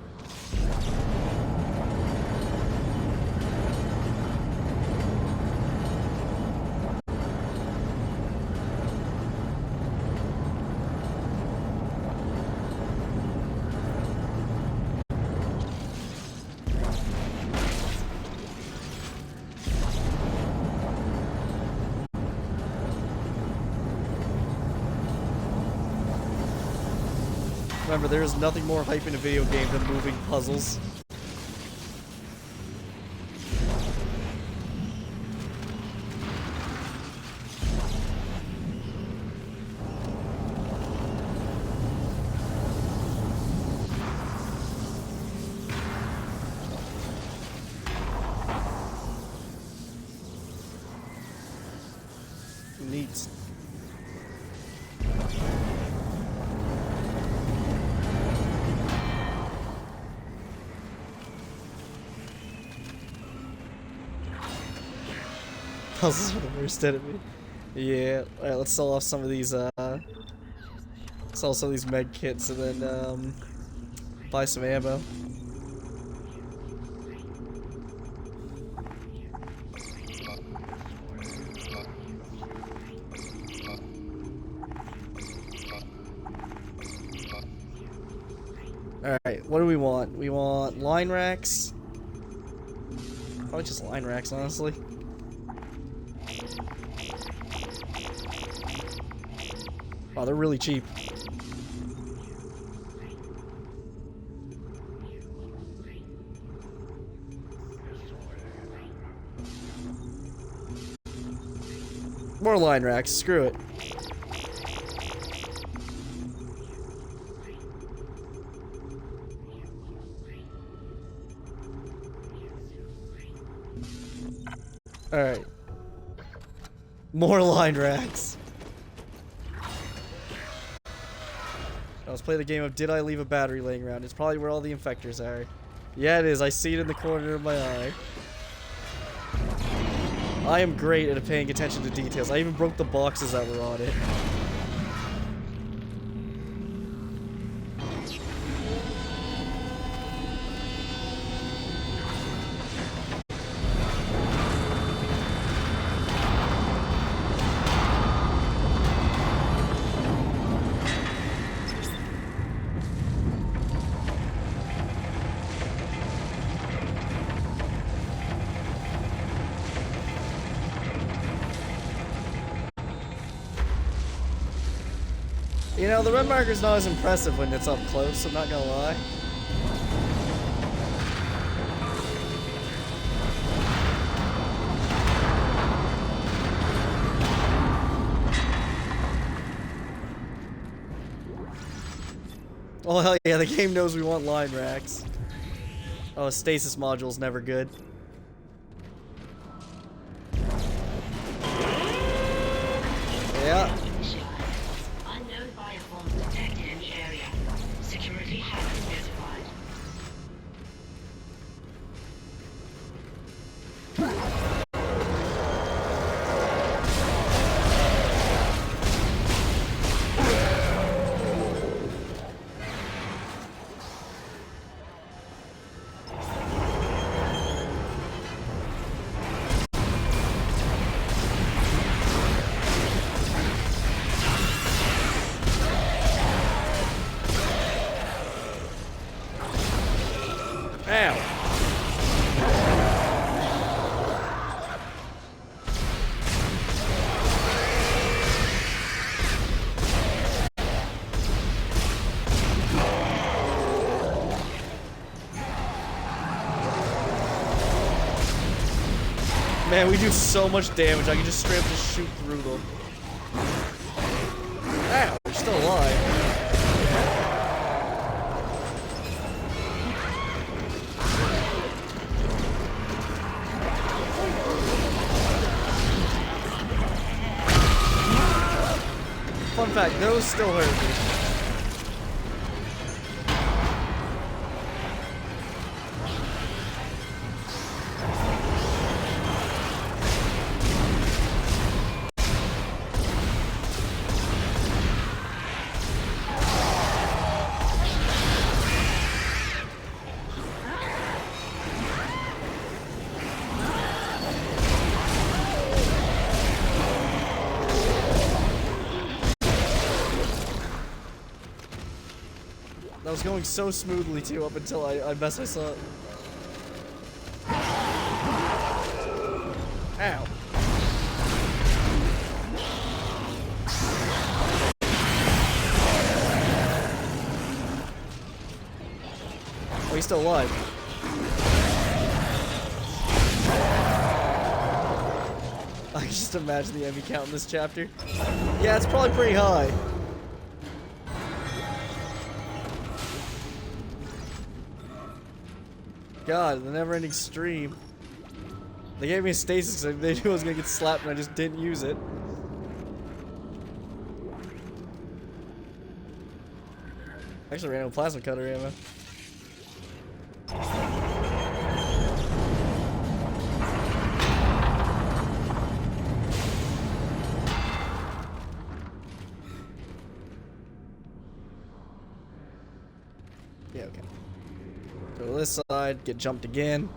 Remember, there is nothing more hype in a video game than moving puzzles. Neat. Puzzles are the worst enemy. Yeah. Alright, let's sell off some of these, sell some of these med kits and then, buy some ammo. Alright, what do we want? We want line racks. Probably just line racks, honestly. Wow, they're really cheap. More line racks, screw it. Alright. More line racks. Now let's play the game of Did I Leave a Battery Laying Around? It's probably where all the infectors are. Yeah, it is. I see it in the corner of my eye. I am great at paying attention to details. I even broke the boxes that were on it. You know, the red marker's not as impressive when it's up close, I'm not gonna lie. Oh hell yeah, the game knows we want line racks. Oh, a stasis module's never good. Yeah. Man, we do so much damage, I can just straight up just shoot through them. Ow, they're still alive. Fun fact, those still hurt me. That was going so smoothly too up until I messed myself up. Ow. Oh, he's still alive. I can just imagine the enemy count in this chapter. Yeah, it's probably pretty high. God, the never-ending stream. They gave me a stasis because they knew I was gonna get slapped and I just didn't use it. Actually ran out of plasma cutter ammo. Yeah, okay. Go to this side, get jumped again.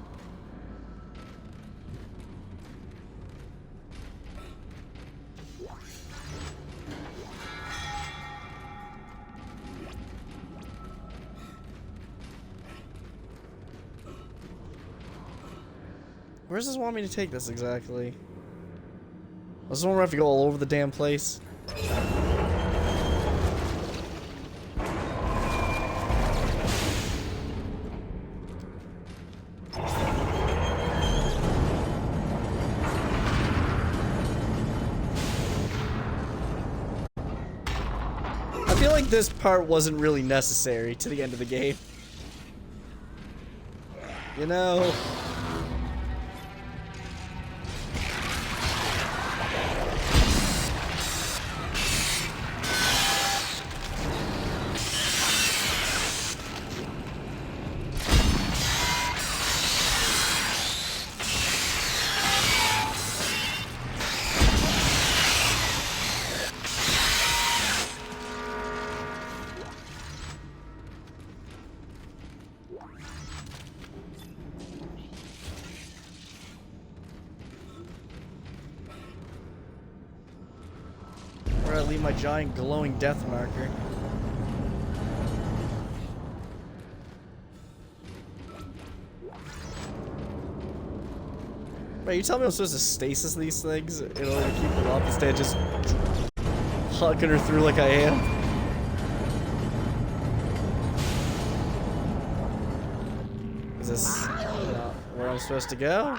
Where does this want me to take this exactly? Does this one where I have to go all over the damn place? I feel like this part wasn't really necessary to the end of the game. You know? Where I leave my giant glowing death marker. Wait, you tell me I'm supposed to stasis these things in order to keep them up instead of just hucking her through like I am? Is this not where I'm supposed to go?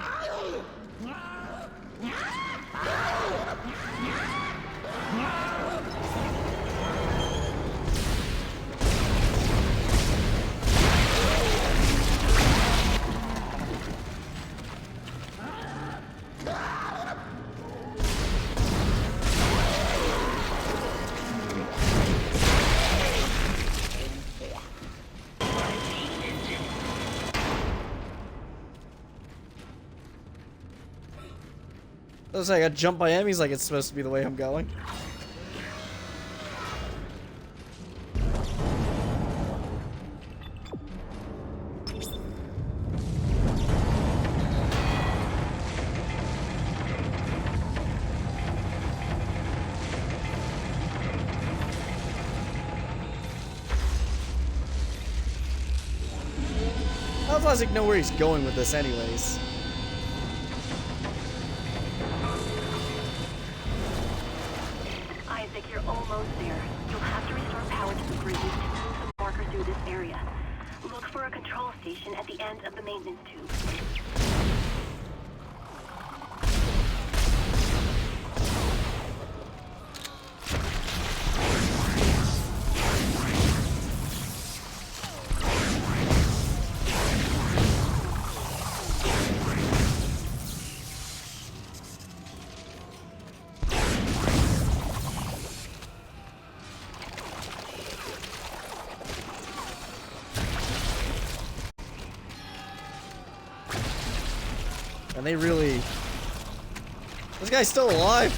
Looks like I got jumped by enemies like it's supposed to be the way I'm going. How does Isaac know where he's going with this anyways? Isaac, you're almost there. You'll have to restore power to the grid to move the marker through this area. Look for a control station at the end of the maintenance tube. And they really... This guy's still alive?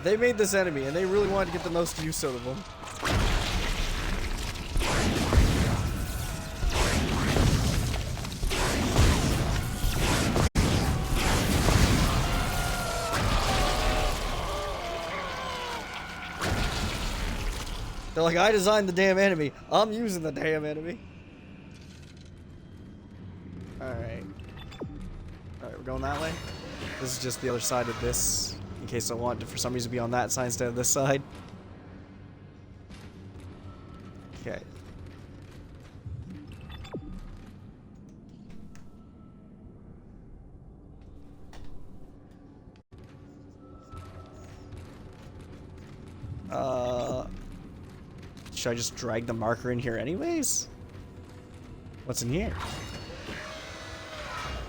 They made this enemy, and they really wanted to get the most use out of him. They're like, I designed the damn enemy. I'm using the damn enemy. Alright. Alright, we're going that way. This is just the other side of this, in case I want to, for some reason, be on that side instead of this side. Okay. Should I just drag the marker in here anyways? What's in here?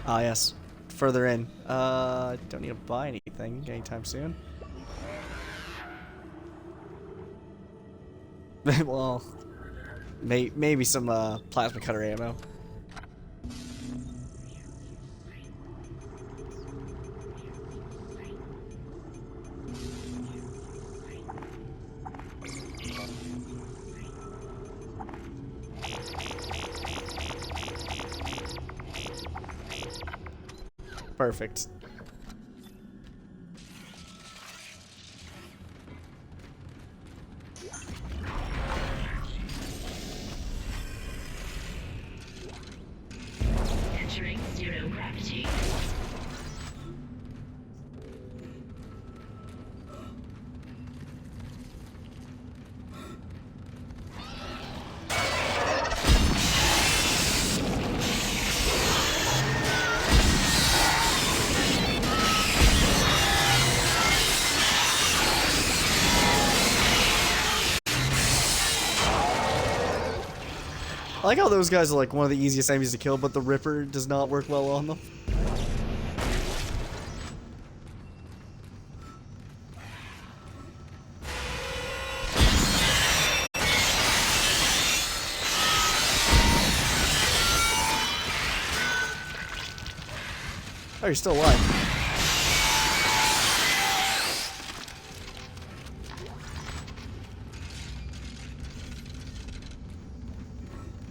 Ah, yes. Further in. Don't need to buy anything anytime soon. Well, maybe some plasma cutter ammo. Perfect. Entering zero gravity. I like how those guys are like one of the easiest enemies to kill, but the Ripper does not work well on them. Oh, you're still alive.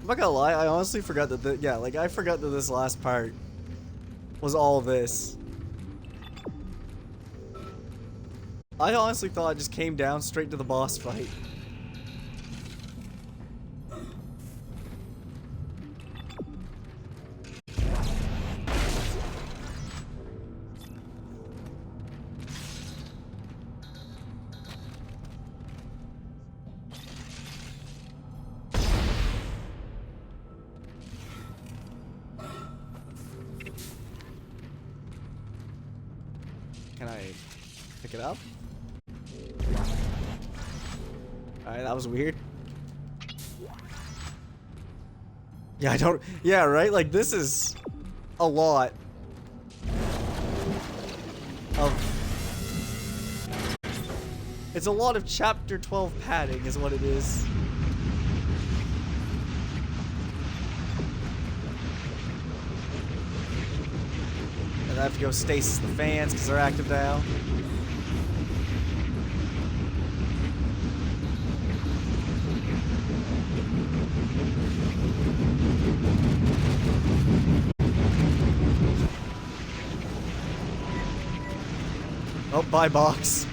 I'm not gonna lie, I honestly forgot that I forgot that this last part was all this. I honestly thought it just came down straight to the boss fight. Can I pick it up? Alright, that was weird. Yeah, I don't... Yeah, right? Like, this is a lot of... It's a lot of Chapter 12 padding is what it is. I have to go stasis the fans because they're active now. Oh, bye box.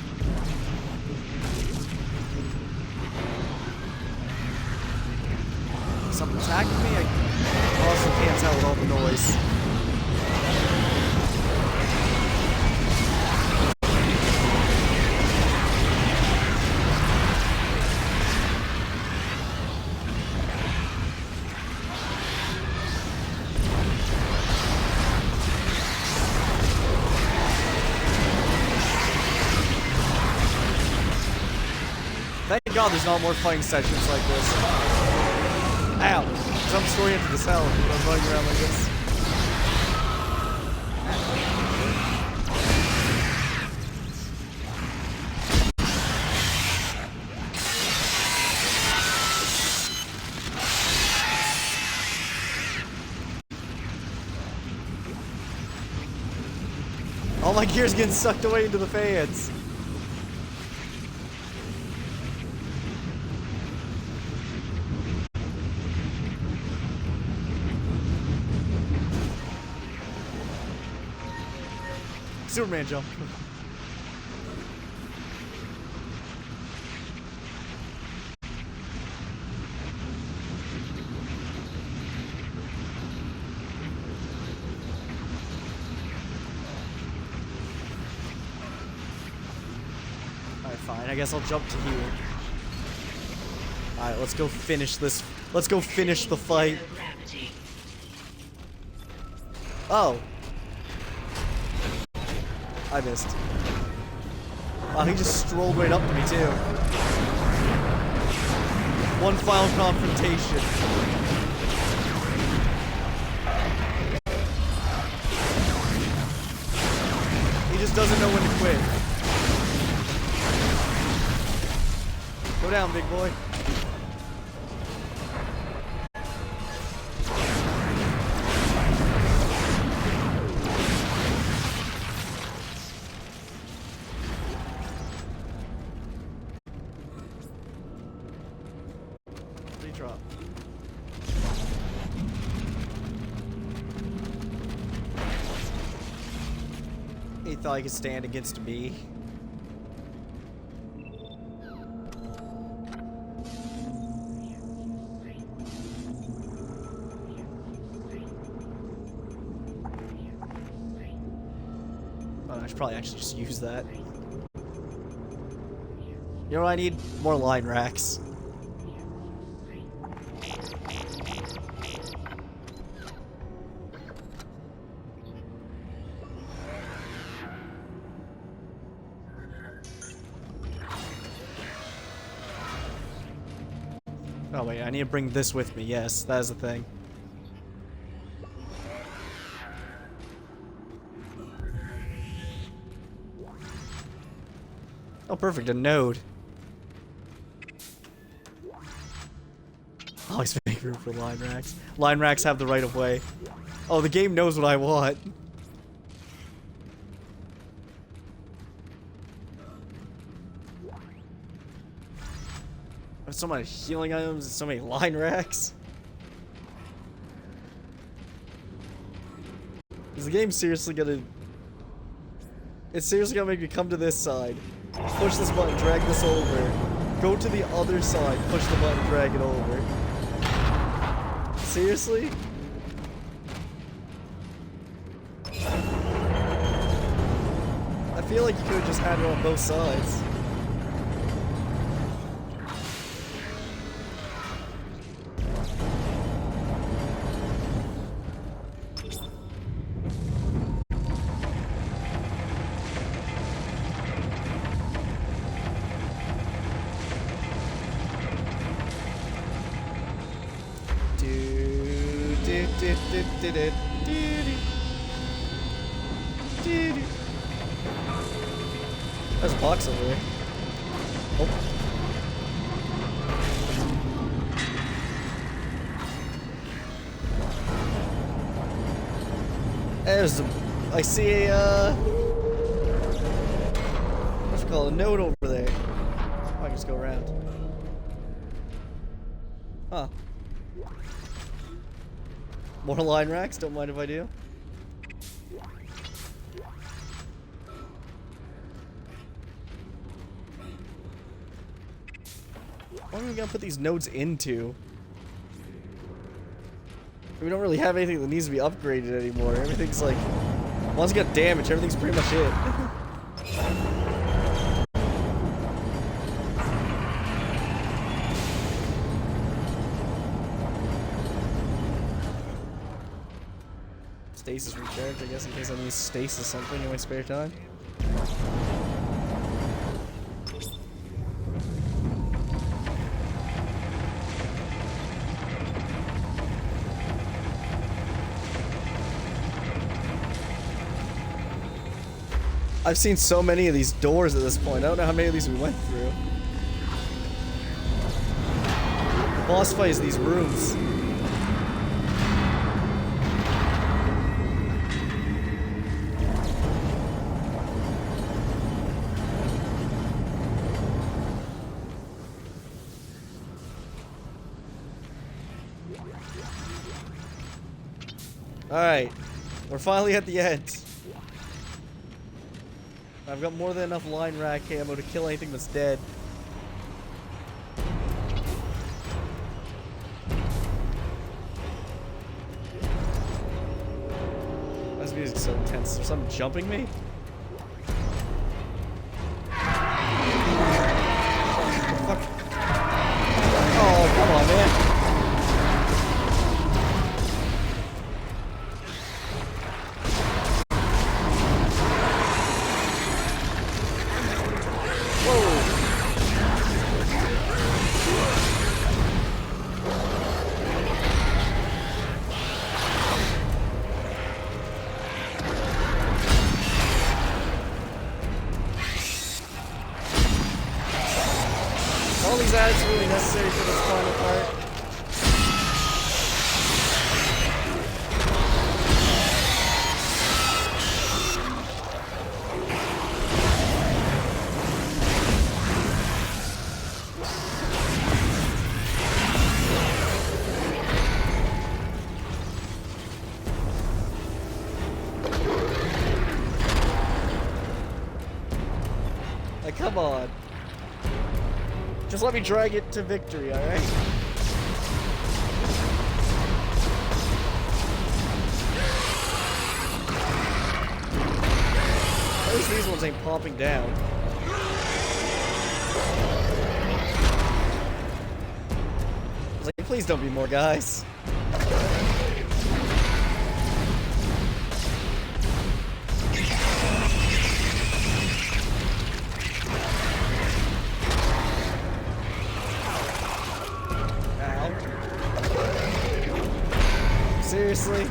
Something attacking me? I also can't tell with all the noise. Thank God there's not more fighting sections like this. Ow! Jump straight into the cell when I'm running around like this. All my gear's getting sucked away into the fans. Superman jump. Fine, I guess I'll jump to here. Alright, let's go finish this. Let's go finish the fight. Oh. I missed. Oh, he just strolled right up to me, too. One final confrontation. He just doesn't know when to quit. Go down, big boy. Drop. He thought he could stand against me. Oh, I should probably actually just use that. You know what I need? More line racks. Oh wait, I need to bring this with me. Yes, that is the thing. Oh, perfect, a node. Always make room for line racks. Line racks have the right of way. Oh, the game knows what I want. There's so many healing items and so many line racks. Is the game seriously gonna... It's seriously gonna make me come to this side, push this button, drag this over, go to the other side, push the button, drag it over. Seriously? I feel like you could have just had it on both sides. There's a box over there. Oh. There's a... I see a, what's it called? A node over there. Oh, I can just go around. Huh. More line racks, don't mind if I do. What are we gonna put these nodes into? We don't really have anything that needs to be upgraded anymore. Everything's like, once it got damaged, everything's pretty much it. Stasis recharge, I guess, in case I need stasis something in my spare time. I've seen so many of these doors at this point. I don't know how many of these we went through. The boss fight is these rooms. Alright, we're finally at the end. I've got more than enough line rack ammo to kill anything that's dead. This music's so intense. Is there something jumping me? Come on. Just let me drag it to victory, alright? At least these ones ain't popping down. I was like, please don't be more guys. Seriously?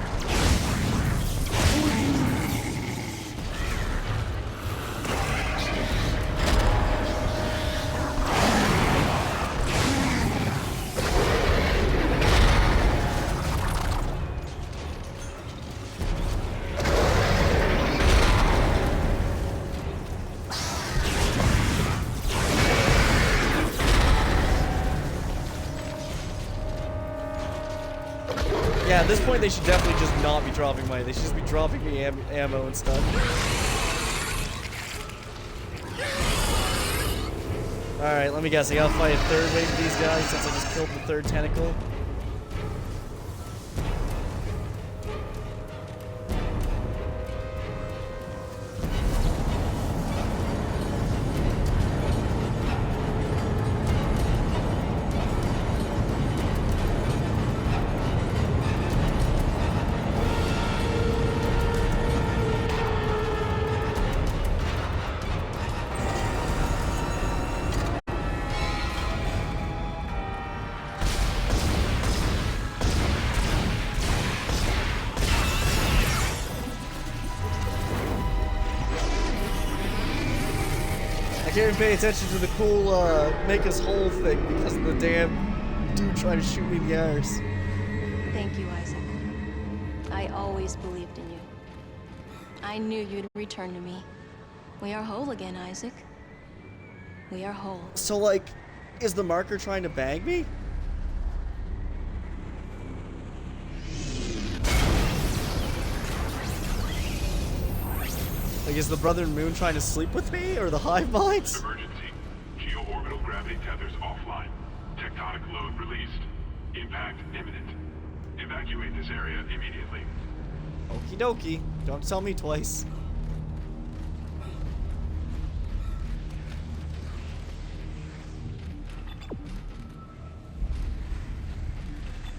Yeah, at this point they should definitely just not be dropping money. They should just be dropping me ammo and stuff. Alright, let me guess. I gotta fight a third wave of these guys since I just killed the third tentacle. I can't even pay attention to the cool make us whole thing because of the damn dude trying to shoot me in the arse. Thank you, Isaac. I always believed in you. I knew you'd return to me. We are whole again, Isaac. We are whole. So, like, is the marker trying to bang me? Like, is the Brother Moon trying to sleep with me, or the hive minds? Emergency. Geo-orbital gravity tethers offline. Tectonic load released. Impact imminent. Evacuate this area immediately. Okie dokie. Don't tell me twice.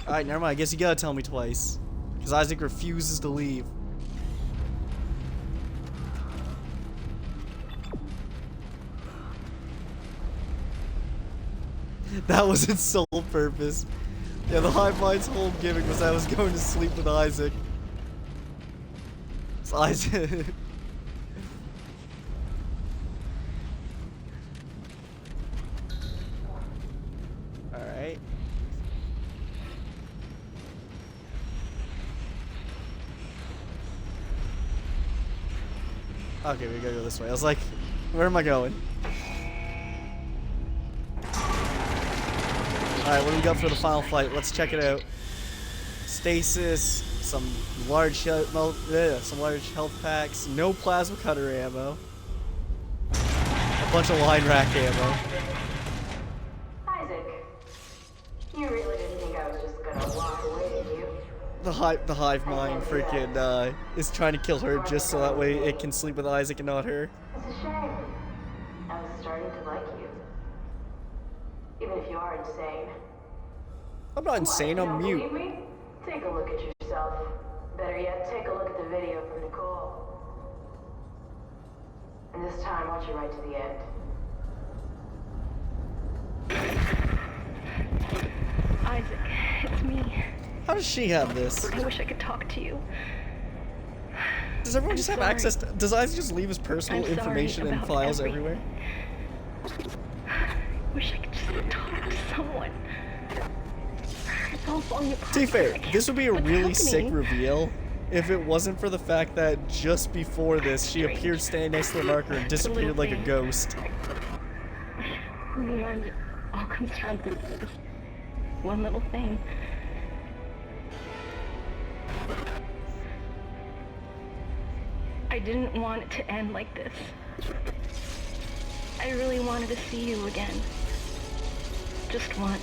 Alright, never mind. I guess you gotta tell me twice. Because Isaac refuses to leave. That was its sole purpose. Yeah, the hive mind's whole gimmick was I was going to sleep with Isaac. So Isaac... Alright. Okay, we gotta go this way. I was like, where am I going? Alright, what do we got for the final fight? Let's check it out. Stasis, some large health packs, no plasma cutter ammo, a bunch of line rack ammo. Isaac, you really didn't think I was just gonna walk away, did you? The hive mind freaking is trying to kill her just so that way it can sleep with Isaac and not her. It's a shame. I was starting to like you. Even if you are insane. I'm not insane, I'm mute. Believe me? Take a look at yourself. Better yet, take a look at the video from Nicole. And this time, watch it right to the end. Isaac, it's me. How does she have this? I wish I could talk to you. Does everyone just have access to... Does Isaac just leave his personal I'm sorry information and about files everything. everywhere? I wish I could just talk to someone. It's all falling apart. To be fair, this would be a What's really sick happening? reveal if it wasn't for the fact that just before this, she appeared standing next to the marker and disappeared like a ghost. And it all comes down to this one little thing. I didn't want it to end like this. I really wanted to see you again. Just once.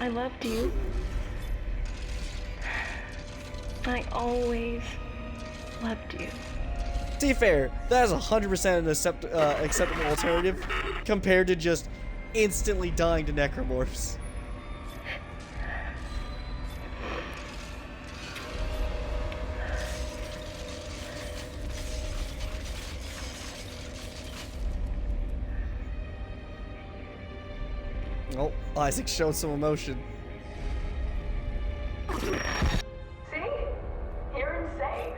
I loved you. I always loved you. To be fair, that is 100% an acceptable alternative compared to just instantly dying to necromorphs. Oh, Isaac showed some emotion. See? You're insane.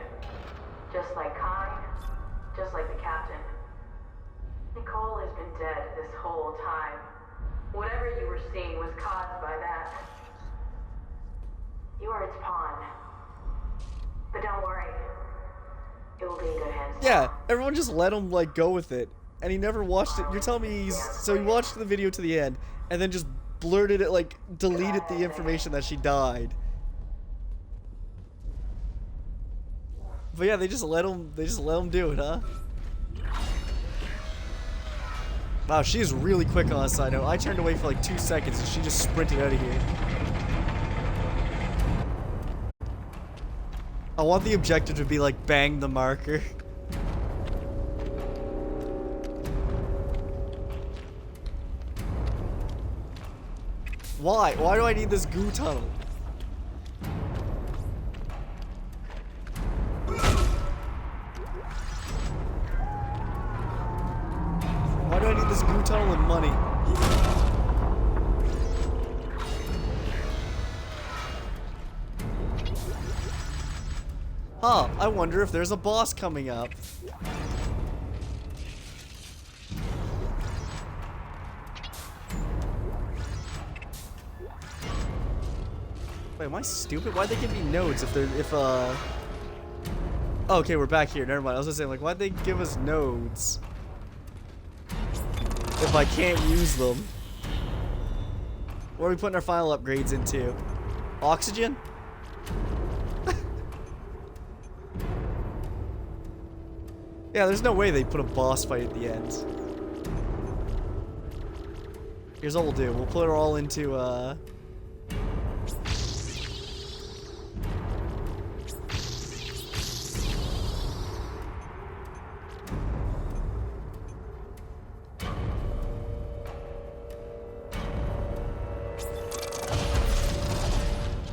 Just like Kai, just like the captain. Nicole has been dead this whole time. Whatever you were seeing was caused by that. You are its pawn. But don't worry. It will be in good hands. Yeah, everyone just let him, like, go with it. And he never watched it. You're telling me so he watched the video to the end, and then just blurted it, like, deleted the information that she died. But yeah, they just let him do it, huh? Wow, she is really quick on a side note. I turned away for like 2 seconds and she just sprinted out of here. I want the objective to be like bang the marker. Why? Why do I need this goo tunnel? Why do I need this goo tunnel and money? Huh, I wonder if there's a boss coming up. Wait, am I stupid? Why'd they give me nodes okay, we're back here. Never mind. I was gonna say, like, why'd they give us nodes if I can't use them? What are we putting our final upgrades into? Oxygen? Yeah, there's no way they put a boss fight at the end. Here's what we'll do. We'll put it all into,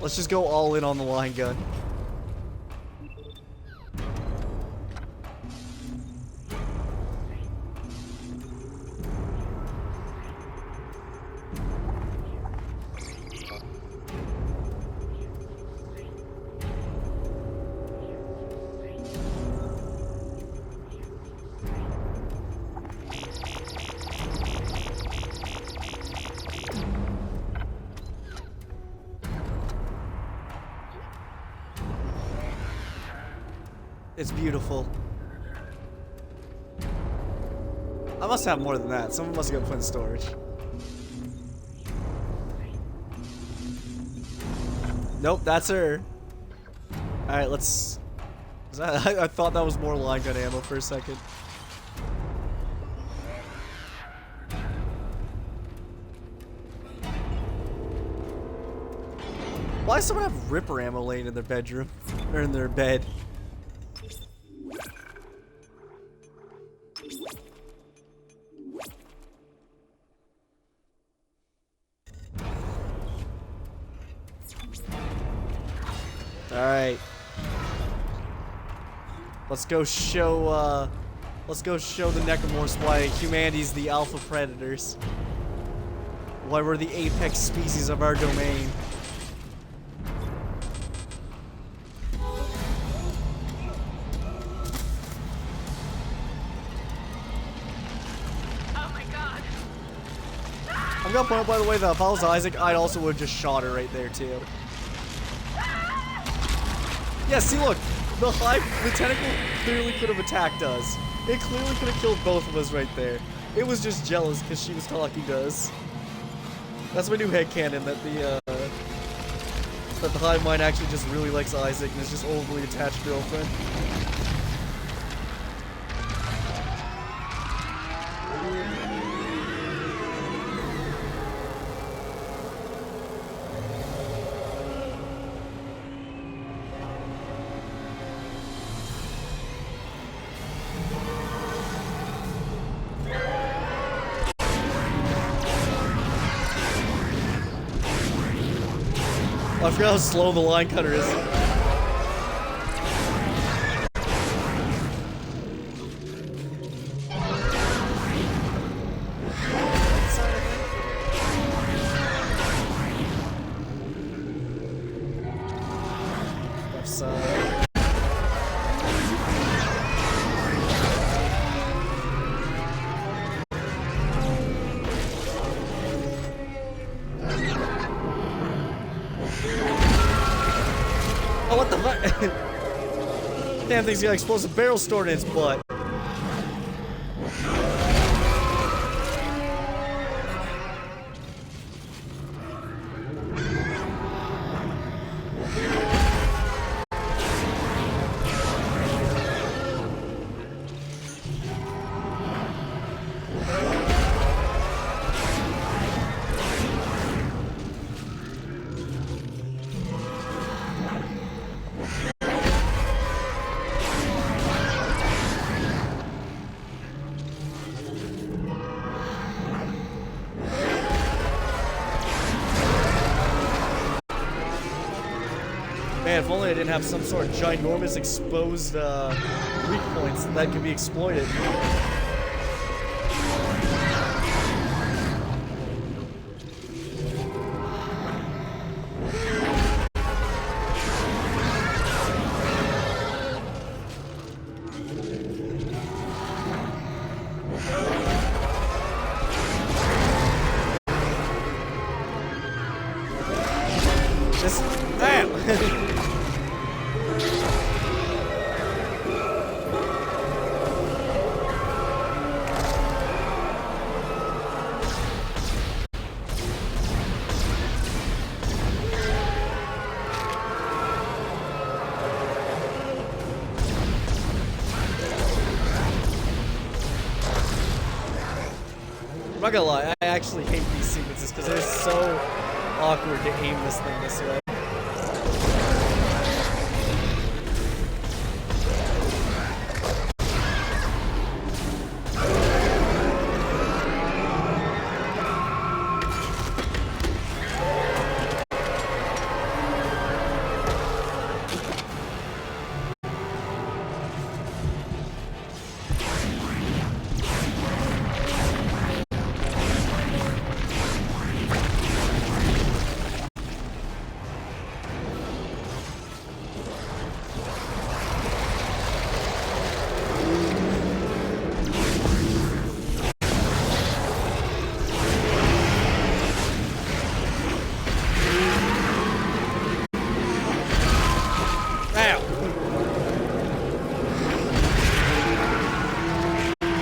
let's just go all in on the line gun. It's beautiful. I must have more than that. Someone must have got put in storage. Nope, that's her. Alright, let's... I thought that was more line gun ammo for a second. Why does someone have Ripper ammo laying in their bedroom? Or in their bed? Alright. Let's go show the Necromorphs why humanity's the alpha predators. Why we're the apex species of our domain. Oh my god. I'm gonna point out, by the way, that if I was Isaac, I'd also would have just shot her right there too. Yeah, see, look, the tentacle clearly could have attacked us. It clearly could have killed both of us right there. It was just jealous because she was talking to us. That's my new headcanon, that the hive mind actually just really likes Isaac and is just overly attached girlfriend. I forgot how slow the line cutter is. Left side. Oh, what the fuck? Damn thing's got explosive barrel stored in its butt. Man, if only I didn't have some sort of ginormous exposed weak points that could be exploited. Just, damn! I'm not gonna lie, I actually hate these sequences because it's so awkward to aim this thing this way.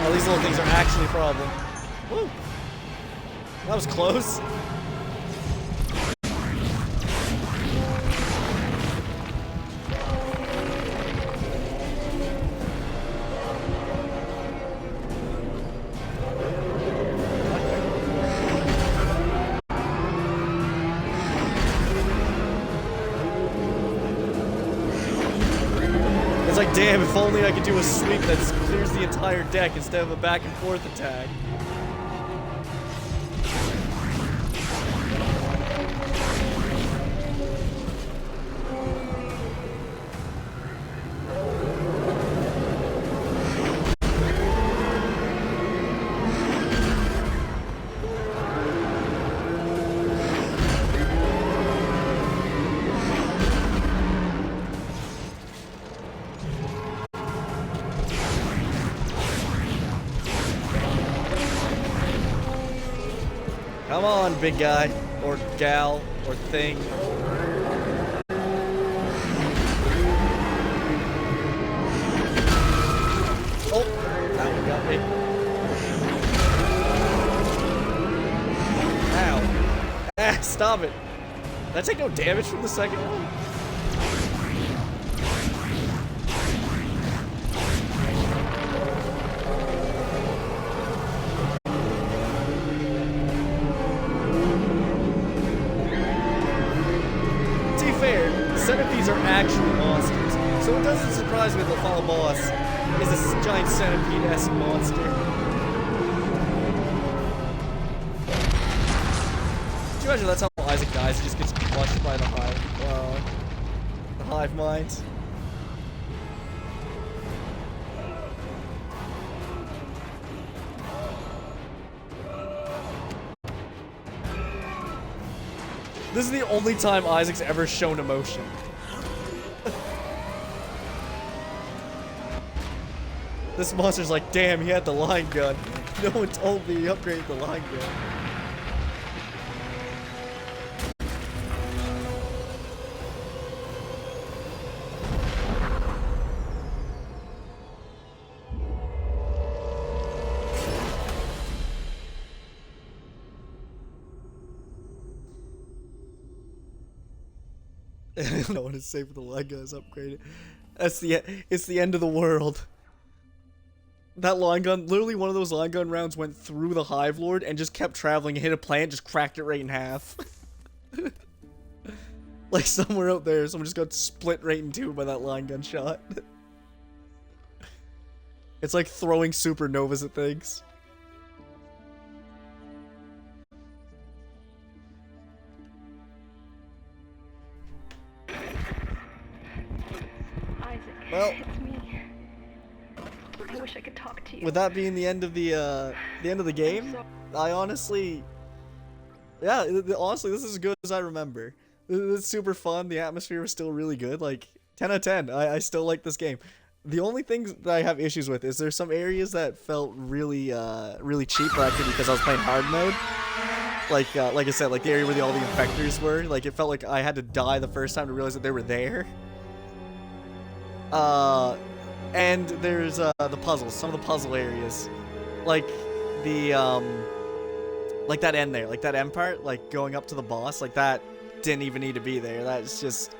Oh, these little things are actually a problem. Woo! That was close. It's like, damn, if only I could do a sweep that clears the entire deck instead of a back and forth attack. Come on, big guy, or gal, or thing. Oh, that one got me. Ow. Ah, stop it. Did I take no damage from the second one? Centipedes are actually monsters, so it doesn't surprise me that the final boss is a giant centipede-esque monster. Could you imagine that's how Isaac dies, he just gets crushed by the hive mind. This is the only time Isaac's ever shown emotion. This monster's like, damn, he had the line gun. No one told me he upgraded the line gun. No one is safe with the line gun is upgraded. It's the end of the world. That line gun, literally one of those line gun rounds went through the Hive Lord and just kept traveling and hit a plant, just cracked it right in half. Like somewhere out there, someone just got split right in two by that line gun shot. It's like throwing supernovas at things. Isaac, Well, it's me. I wish I could talk to you. With that being the end of the end of the game, I honestly, yeah, honestly, this is as good as I remember. It's super fun. The atmosphere was still really good. Like 10 out of 10. I still like this game. The only things that I have issues with is there's some areas that felt really really cheap, but I think because I was playing hard mode. Like I said, like the area where all the infectors were. Like it felt like I had to die the first time to realize that they were there. And there's the puzzles, some of the puzzle areas, like the like that end there, like that end part, like going up to the boss, like that didn't even need to be there. That's just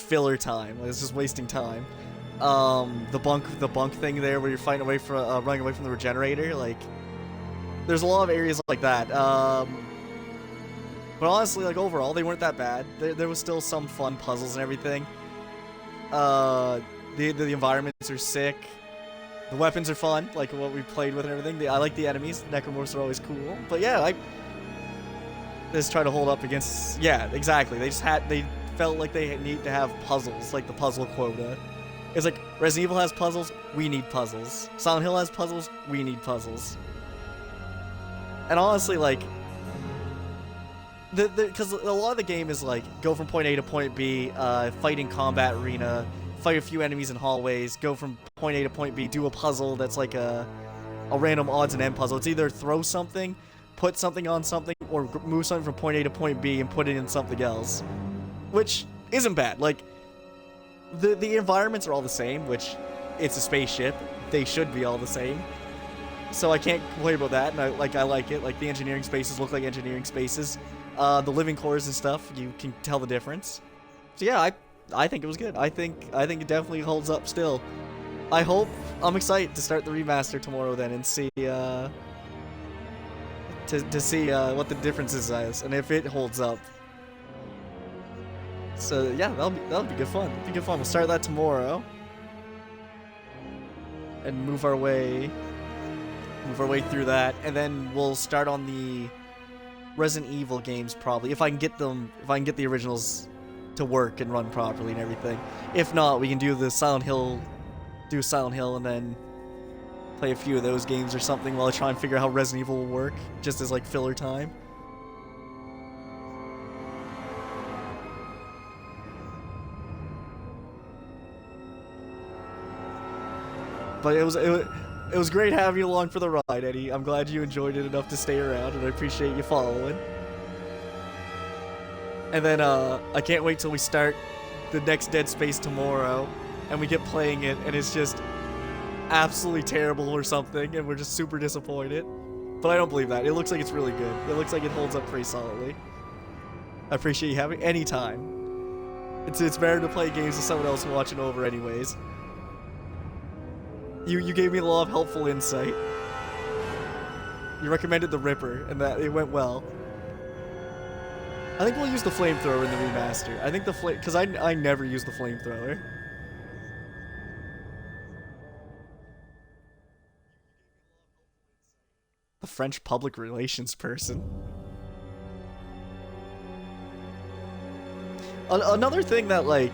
filler time. Like, it's just wasting time. The bunk thing there where you're fighting away from running away from the regenerator, like there's a lot of areas like that. But honestly, like overall, they weren't that bad. There was still some fun puzzles and everything. The environments are sick. The weapons are fun, like what we played with and everything. I like the enemies. Necromorphs are always cool. But yeah, I just try to hold up against. Yeah, exactly. They felt like they need to have puzzles, like the puzzle quota. It's like Resident Evil has puzzles. We need puzzles. Silent Hill has puzzles. We need puzzles. And honestly, like, because a lot of the game is like go from point A to point B, fight in combat arena, fight a few enemies in hallways, go from point A to point B, do a puzzle that's like a random odds and end puzzle. It's either throw something, put something on something, or move something from point A to point B and put it in something else, which isn't bad. Like the environments are all the same, which it's a spaceship. They should be all the same. So I can't complain about that, and I like it. Like the engineering spaces look like engineering spaces. The living cores and stuff, you can tell the difference. So yeah, I think it was good. I think it definitely holds up still. I'm excited to start the remaster tomorrow then and see to see what the difference is and if it holds up. So yeah, that'll be good fun. It'll be good fun. We'll start that tomorrow and move our way through that, and then we'll start on the Resident Evil games probably, if I can get the originals to work and run properly and everything. If not, we can do Silent Hill and then play a few of those games or something while I try and figure out how Resident Evil will work, just as like filler time. But it was great having you along for the ride, Eddie. I'm glad you enjoyed it enough to stay around, and I appreciate you following. And then I can't wait till we start the next Dead Space tomorrow, and we get playing it, and it's just absolutely terrible or something, and we're just super disappointed. But I don't believe that. It looks like it's really good. It looks like it holds up pretty solidly. I appreciate you having any time. It's better to play games with someone else watching over anyways. You gave me a lot of helpful insight. You recommended the Ripper, and that it went well. I think we'll use the flamethrower in the remaster. I think because I never use the flamethrower. The French public relations person. Another thing that like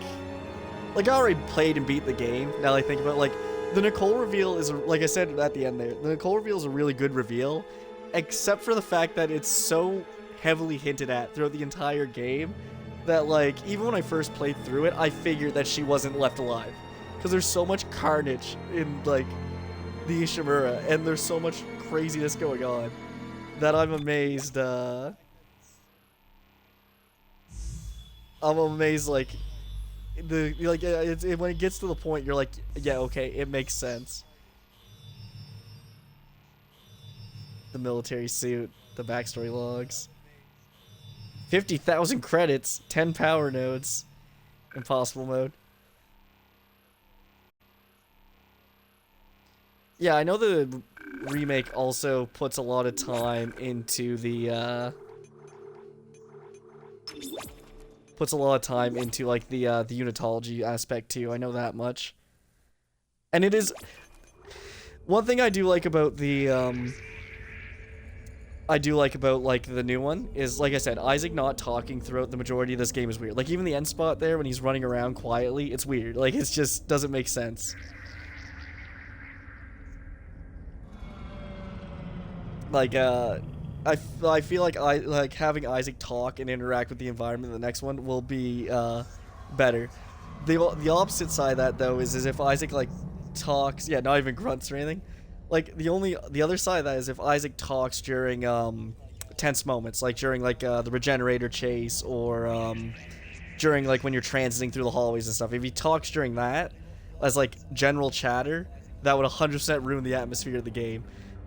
I already played and beat the game. Now that I think about it, like the Nicole reveal is like I said at the end there. The Nicole reveal is a really good reveal, except for the fact that it's so heavily hinted at throughout the entire game that like even when I first played through it, I figured that she wasn't left alive because there's so much carnage in like the Ishimura and there's so much craziness going on that I'm amazed. I'm amazed, like, when it gets to the point, you're like, yeah, okay, it makes sense. The military suit, the backstory logs. 50,000 credits, 10 power nodes, impossible mode. Yeah, I know the remake also puts a lot of time into the, like the unitology aspect too. I know that much. And it is one thing I do like about the like the new one is, like I said, Isaac not talking throughout the majority of this game is weird. Like even the end spot there when he's running around quietly, it's weird. Like it's just doesn't make sense. Like I feel like having Isaac talk and interact with the environment in the next one will be better. The opposite side of that though is if Isaac like talks, yeah, not even grunts or anything. Like the other side of that is if Isaac talks during tense moments, like during like the regenerator chase or during like when you're transiting through the hallways and stuff. If he talks during that as like general chatter, that would 100% ruin the atmosphere of the game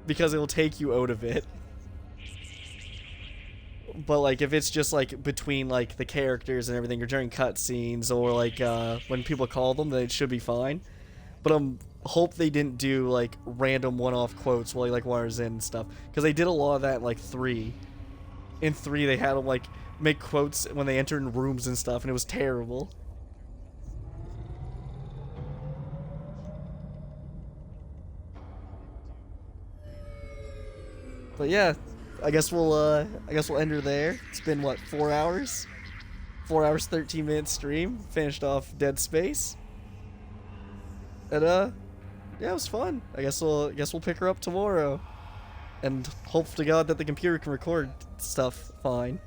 because it will take you out of it. But like if it's just like between like the characters and everything or during cutscenes or like when people call them, then it should be fine. But hope they didn't do like random one-off quotes while he like wanders in and stuff, because they did a lot of that in like 3. In 3 they had him like make quotes when they entered in rooms and stuff, and it was terrible. But yeah, I guess we'll end her there. It's been what, 4 hours? 4 hours, 13 minutes stream. Finished off Dead Space. And yeah, it was fun. I guess we'll pick her up tomorrow. And hope to God that the computer can record stuff fine.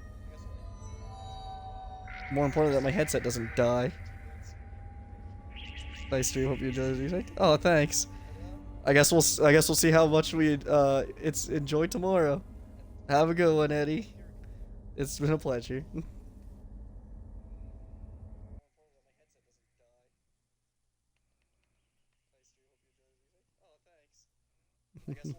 More importantly, that my headset doesn't die. Nice stream. Hope you enjoyed the music. Oh, thanks. I guess we'll see how much we it's enjoy tomorrow. Have a good one, Eddie. It's been a pleasure. I guess we'll